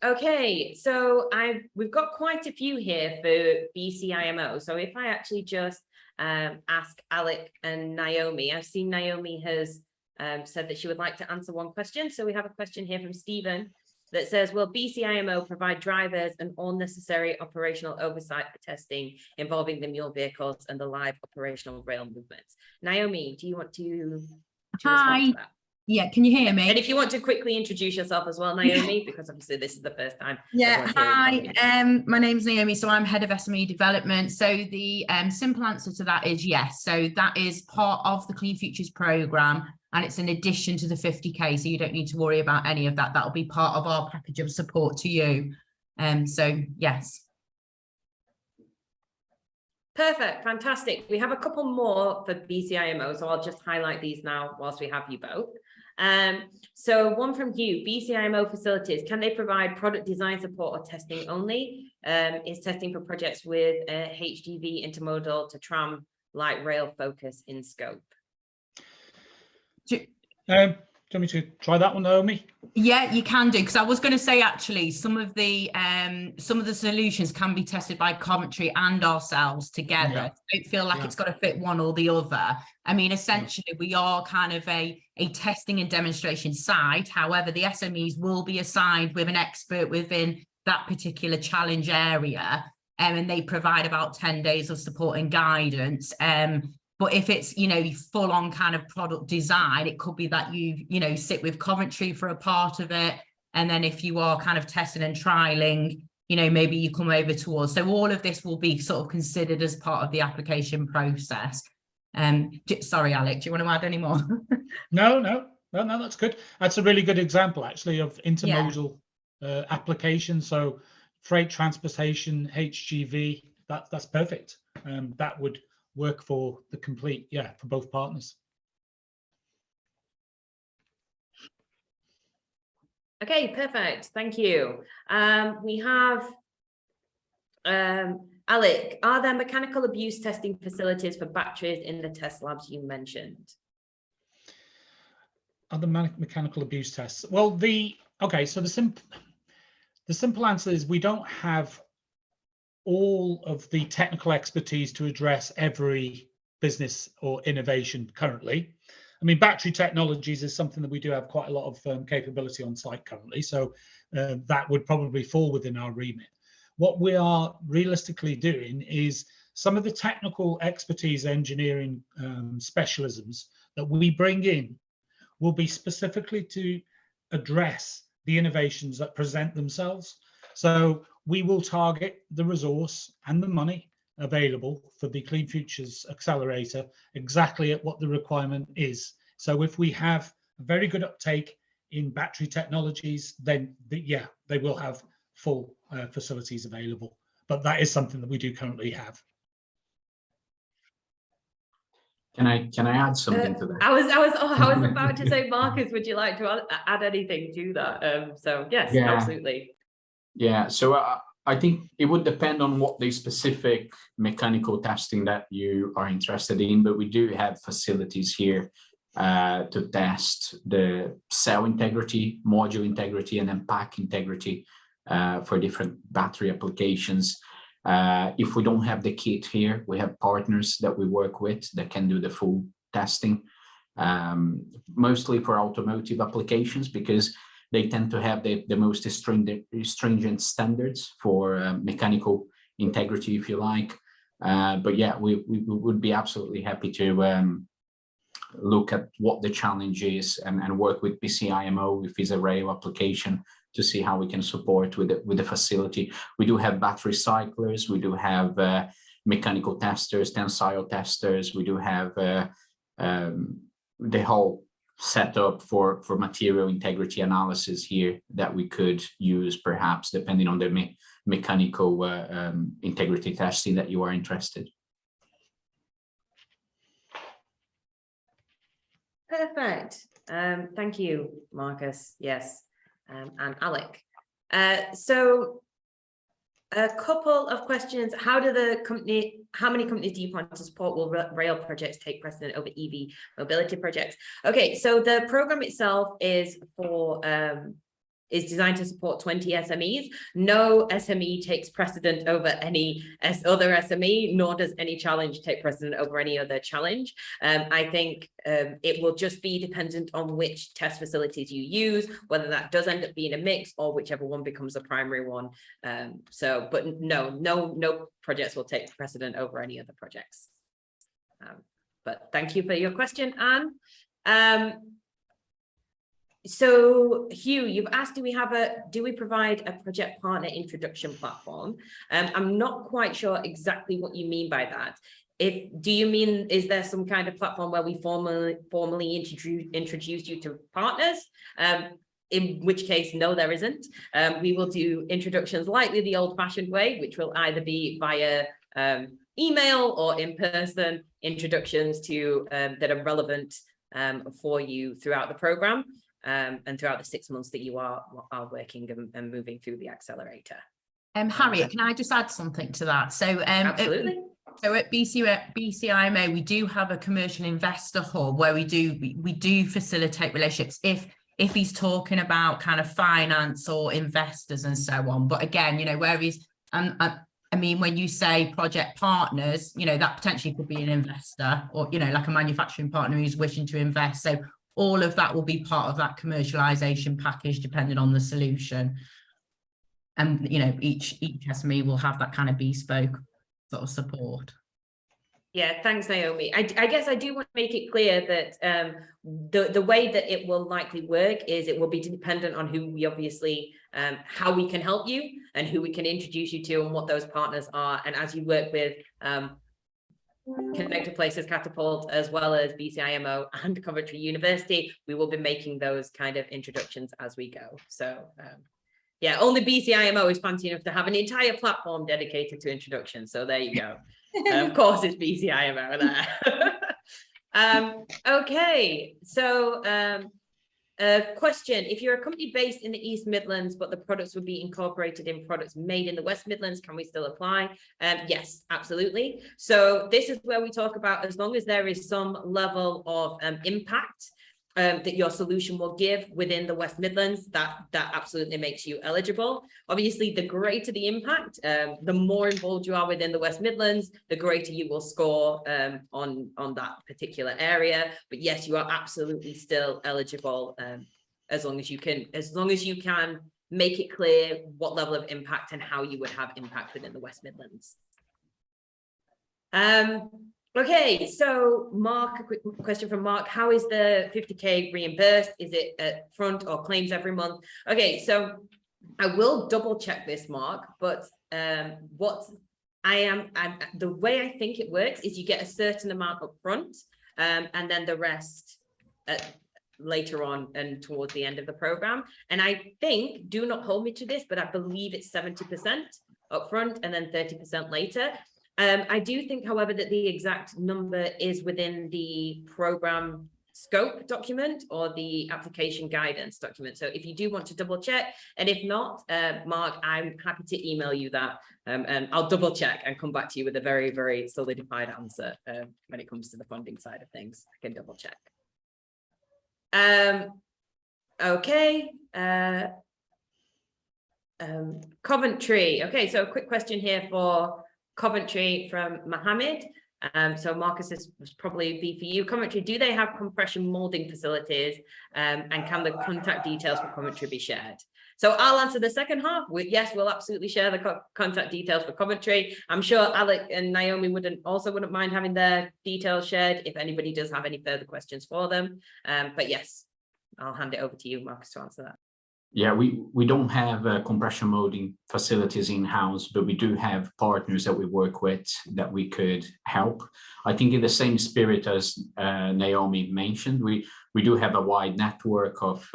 Okay, so we've got quite a few here for BCIMO. So if I actually just ask Alec and Naomi, I've seen Naomi has said that she would like to answer one question. So we have a question here from Stephen that says, will BCIMO provide drivers and all necessary operational oversight for testing involving the mule vehicles and the live operational rail movements? Naomi, do you want to respond to that? Yeah, can you hear me? And if you want to quickly introduce yourself as well, Naomi, because obviously this is the first time. Yeah, hi, my name's Naomi, so I'm head of SME development. So the simple answer to that is yes. So that is part of the Clean Futures programme, and it's in addition to the 50K, so you don't need to worry about any of that. That'll be part of our package of support to you. So yes. Perfect, fantastic. We have a couple more for BCIMO, so I'll just highlight these now whilst we have you both. So one from Hugh, BCIMO facilities, can they provide product design support or testing only? Is testing for projects with HGV intermodal to tram light rail focus in scope? Do you want me to try that one, Naomi? Yeah, you can do, because I was going to say actually some of the solutions can be tested by Coventry and ourselves together. Yeah. I don't feel like it's got to fit one or the other. I mean, essentially we are kind of a testing and demonstration site. However, the SMEs will be assigned with an expert within that particular challenge area, and they provide about 10 days of support and guidance. But if it's, full on kind of product design, it could be that you sit with Coventry for a part of it. And then if you are kind of testing and trialing, maybe you come over to us. So all of this will be sort of considered as part of the application process. Sorry, Alec, do you want to add any more? No, that's good. That's a really good example, actually, of intermodal application. So freight transportation, HGV, that's perfect. That would work for the complete, for both partners. Okay, perfect. Thank you. We have Alec, are there mechanical abuse testing facilities for batteries in the test labs you mentioned? Other mechanical abuse tests. Well, so the simple answer is we don't have all of the technical expertise to address every business or innovation currently. I mean, battery technologies is something that we do have quite a lot of capability on site currently, so that would probably fall within our remit. What we are realistically doing is some of the technical expertise, engineering specialisms that we bring in will be specifically to address the innovations that present themselves. So we will target the resource and the money available for the Clean Futures Accelerator exactly at what the requirement is. So if we have a very good uptake in battery technologies, then they will have full facilities available. But that is something that we do currently have. Can I add something to that? I was about to say, Marcus, would you like to add anything to that? So yes, absolutely. Yeah, so I think it would depend on what the specific mechanical testing that you are interested in, but we do have facilities here to test the cell integrity, module integrity, and then pack integrity for different battery applications. If we don't have the kit here, we have partners that we work with that can do the full testing, mostly for automotive applications, because they tend to have the most stringent standards for mechanical integrity, if you like. But yeah, we would be absolutely happy to look at what the challenge is and work with BCIMO if it's a rail application to see how we can support with the facility. We do have battery cyclers, we do have mechanical testers, tensile testers, we do have the whole setup for material integrity analysis here that we could use, perhaps depending on the mechanical integrity testing that you are interested. Perfect. Thank you, Marcus. Yes, and Alec. So a couple of questions. How many companies do you plan to support? Will rail projects take precedent over EV mobility projects? Okay, so the program itself is for is designed to support 20 SMEs. No SME takes precedent over any other SME, nor does any challenge take precedent over any other challenge. I think it will just be dependent on which test facilities you use, whether that does end up being a mix or whichever one becomes the primary one. But no projects will take precedent over any other projects. But thank you for your question, Anne. So Hugh, you've asked, do we provide a project partner introduction platform? I'm not quite sure exactly what you mean by that. Do you mean, is there some kind of platform where we formally introduce you to partners? In which case, no, there isn't. We will do introductions likely the old-fashioned way, which will either be via email or in-person introductions to that are relevant for you throughout the program. And throughout the 6 months that you are working and moving through the accelerator. Harriet, can I just add something to that? So absolutely. So at BCIMO, we do have a commercial investor hub where we do facilitate relationships if he's talking about kind of finance or investors and so on. But again, where he's I mean, when you say project partners, that potentially could be an investor or, like a manufacturing partner who's wishing to invest. So all of that will be part of that commercialization package, depending on the solution. And, each SME will have that kind of bespoke sort of support. Yeah, thanks, Naomi. I guess I do want to make it clear that the way that it will likely work is it will be dependent on who we obviously, how we can help you and who we can introduce you to and what those partners are. And as you work with Connected Places Catapult, as well as BCIMO and Coventry University, we will be making those kind of introductions as we go. So yeah, only BCIMO is fancy enough to have an entire platform dedicated to introductions. So there you go. Of course, it's BCIMO there. Okay, so question: if you're a company based in the East Midlands, but the products would be incorporated in products made in the West Midlands, can we still apply? Yes, absolutely. So this is where we talk about, as long as there is some level of impact that your solution will give within the West Midlands, that absolutely makes you eligible. Obviously, the greater the impact, the more involved you are within the West Midlands, the greater you will score on that particular area. But yes, you are absolutely still eligible as long as you can make it clear what level of impact and how you would have impact within the West Midlands. Okay, so Mark, a quick question from Mark. How is the 50K reimbursed? Is it at front or claims every month? Okay, so I will double check this, Mark, but the way I think it works is you get a certain amount up front and then the rest later on and towards the end of the program. And I think, do not hold me to this, but I believe it's 70% up front and then 30% later. I do think, however, that the exact number is within the program scope document or the application guidance document. So if you do want to double check, and if not, Mark, I'm happy to email you that, and I'll double check and come back to you with a very, very solidified answer when it comes to the funding side of things. I can double check. Okay. Coventry. Okay, so a quick question here for Coventry from Mohammed. So Marcus, this would probably be for you. Coventry, do they have compression molding facilities, and can the contact details for Coventry be shared? So I'll answer the second half with yes, we'll absolutely share the contact details for Coventry. I'm sure Alec and Naomi wouldn't mind having their details shared if anybody does have any further questions for them. But yes, I'll hand it over to you, Marcus, to answer that. Yeah, we don't have compression molding facilities in-house, but we do have partners that we work with that we could help. I think in the same spirit as Naomi mentioned, we do have a wide network of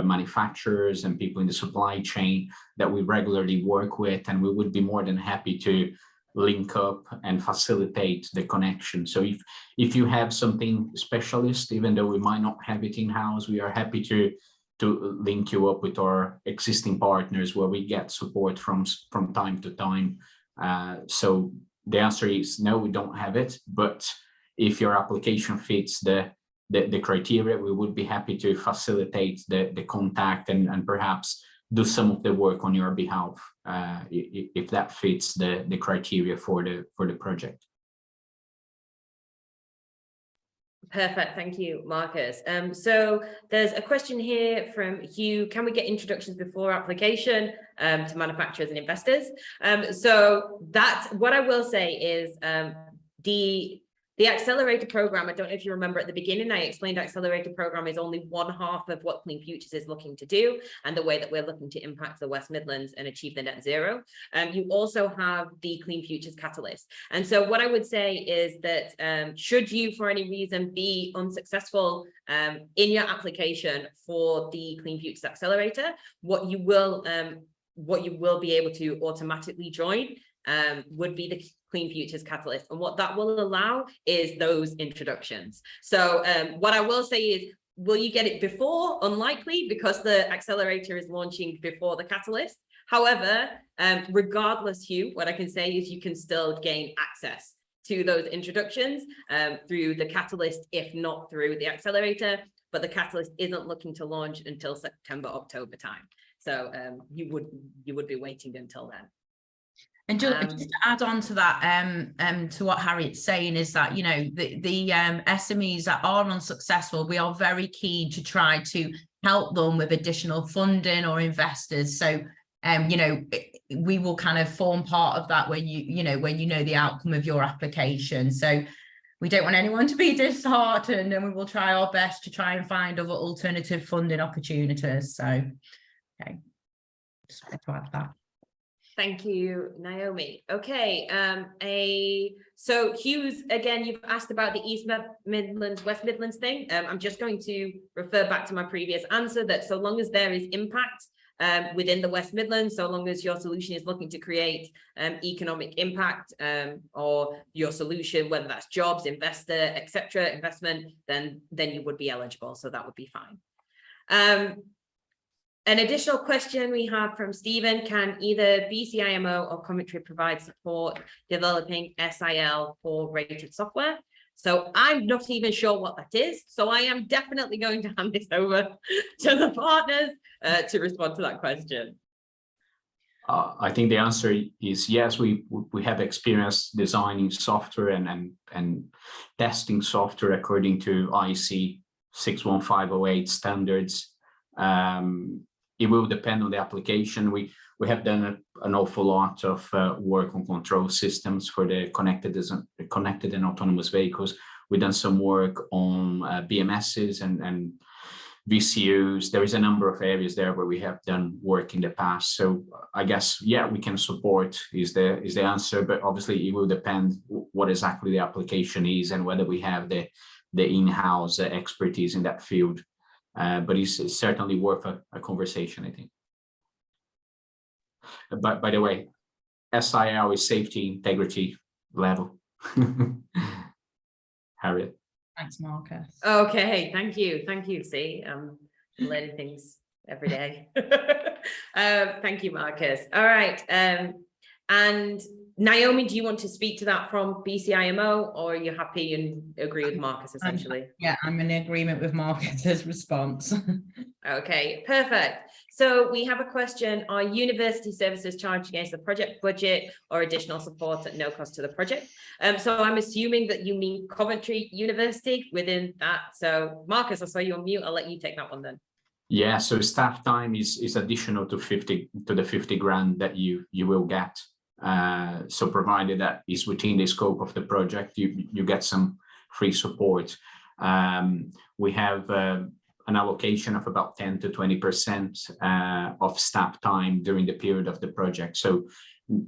manufacturers and people in the supply chain that we regularly work with, and we would be more than happy to link up and facilitate the connection. So if you have something specialist, even though we might not have it in-house, we are happy to link you up with our existing partners where we get support from time to time. So the answer is no, we don't have it, but if your application fits the criteria, we would be happy to facilitate the contact and perhaps do some of the work on your behalf if that fits the criteria for the project. Perfect, thank you, Marcus. So there's a question here from Hugh. Can we get introductions before application to manufacturers and investors? So that's what I will say is the Accelerator program. I don't know if you remember at the beginning, I explained Accelerator program is only one half of what Clean Futures is looking to do and the way that we're looking to impact the West Midlands and achieve the net zero. You also have the Clean Futures Catalyst. And so what I would say is that should you for any reason be unsuccessful in your application for the Clean Futures Accelerator, what you will be able to automatically join would be the Clean Futures Catalyst. And what that will allow is those introductions. So what I will say is, will you get it before? Unlikely, because the Accelerator is launching before the Catalyst. However, regardless, Hugh, what I can say is you can still gain access to those introductions through the Catalyst, if not through the Accelerator. But the Catalyst isn't looking to launch until September, October time. So you would be waiting until then. And just to add on to that, to what Harriet's saying is that, you know, the SMEs that are unsuccessful, we are very keen to try to help them with additional funding or investors. So, you know, we will kind of form part of that when you know the outcome of your application. So we don't want anyone to be disheartened, and we will try our best to try and find other alternative funding opportunities. So, okay, just wanted to add that. Thank you, Naomi. Okay, so Hughes, again, you've asked about the East Midlands, West Midlands thing. I'm just going to refer back to my previous answer that so long as there is impact within the West Midlands, so long as your solution is looking to create economic impact or your solution, whether that's jobs, investor, etc., investment, then you would be eligible. So that would be fine. An additional question we have from Stephen: can either BCIMO or Coventry provide support developing SIL for rated software? So I'm not even sure what that is. So I am definitely going to hand this over to the partners to respond to that question. I think the answer is yes. We have experience designing software and testing software according to IEC 61508 standards. It will depend on the application. We have done an awful lot of work on control systems for the connected and autonomous vehicles. We've done some work on BMSs and VCUs. There is a number of areas there where we have done work in the past. So I guess, yeah, we can support is the answer, but obviously it will depend what exactly the application is and whether we have the in-house expertise in that field. But it's certainly worth a conversation, I think. But by the way, SIL is safety integrity level. Harriet. Thanks, Marcus. Okay, thank you. See, I'm learning things every day. Thank you, Marcus. All right, and Naomi, do you want to speak to that from BCIMO, or are you happy and agree with Marcus essentially? Yeah, I'm in agreement with Marcus's response. Okay, perfect. So we have a question: are university services charged against the project budget or additional support at no cost to the project? So I'm assuming that you mean Coventry University within that. So Marcus, I saw you on mute. I'll let you take that one then. Yeah, so staff time is additional to the 50 grand that you will get. So provided that is within the scope of the project, you get some free support. We have an allocation of about 10 to 20% of staff time during the period of the project. So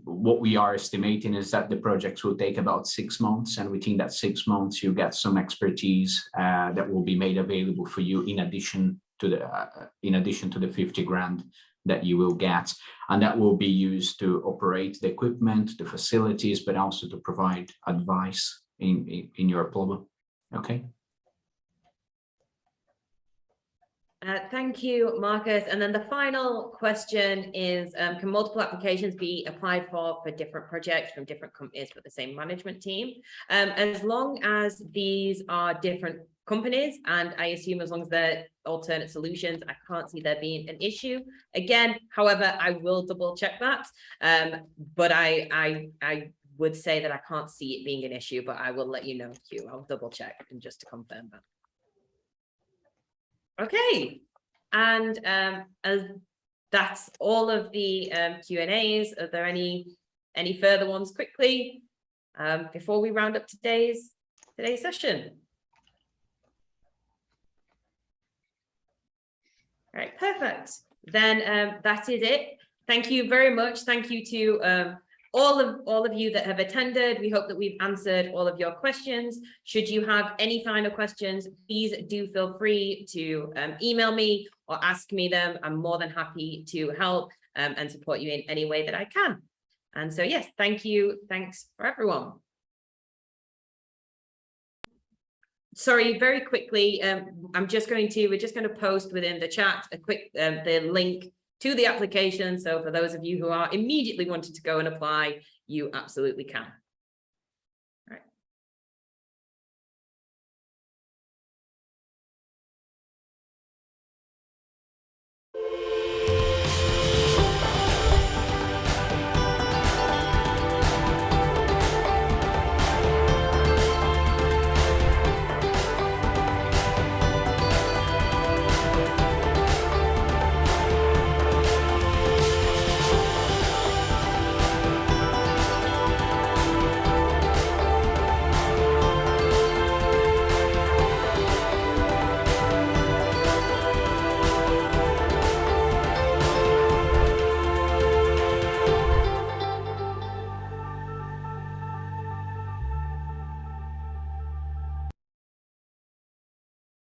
what we are estimating is that the projects will take about 6 months, and within that 6 months, you get some expertise that will be made available for you in addition to the 50 grand that you will get, and that will be used to operate the equipment, the facilities, but also to provide advice in your problem. Okay. Thank you, Marcus. And then the final question is, can multiple applications be applied for different projects from different companies with the same management team? As long as these are different companies, and I assume as long as they're alternate solutions, I can't see there being an issue. Again, however, I will double check that. But I would say that I can't see it being an issue, but I will let you know, Hugh. I'll double check and just to confirm that. Okay, and as that's all of the Q&As. Are there any further ones quickly before we round up today's session? All right, perfect. Then that is it. Thank you very much. Thank you to all of you that have attended. We hope that we've answered all of your questions. Should you have any final questions, please do feel free to email me or ask me them. I'm more than happy to help and support you in any way that I can. And so, yes, thank you. Thanks for everyone. Sorry, very quickly, we're just going to post within the chat a quick the link to the application. So for those of you who are immediately wanting to go and apply, you absolutely can.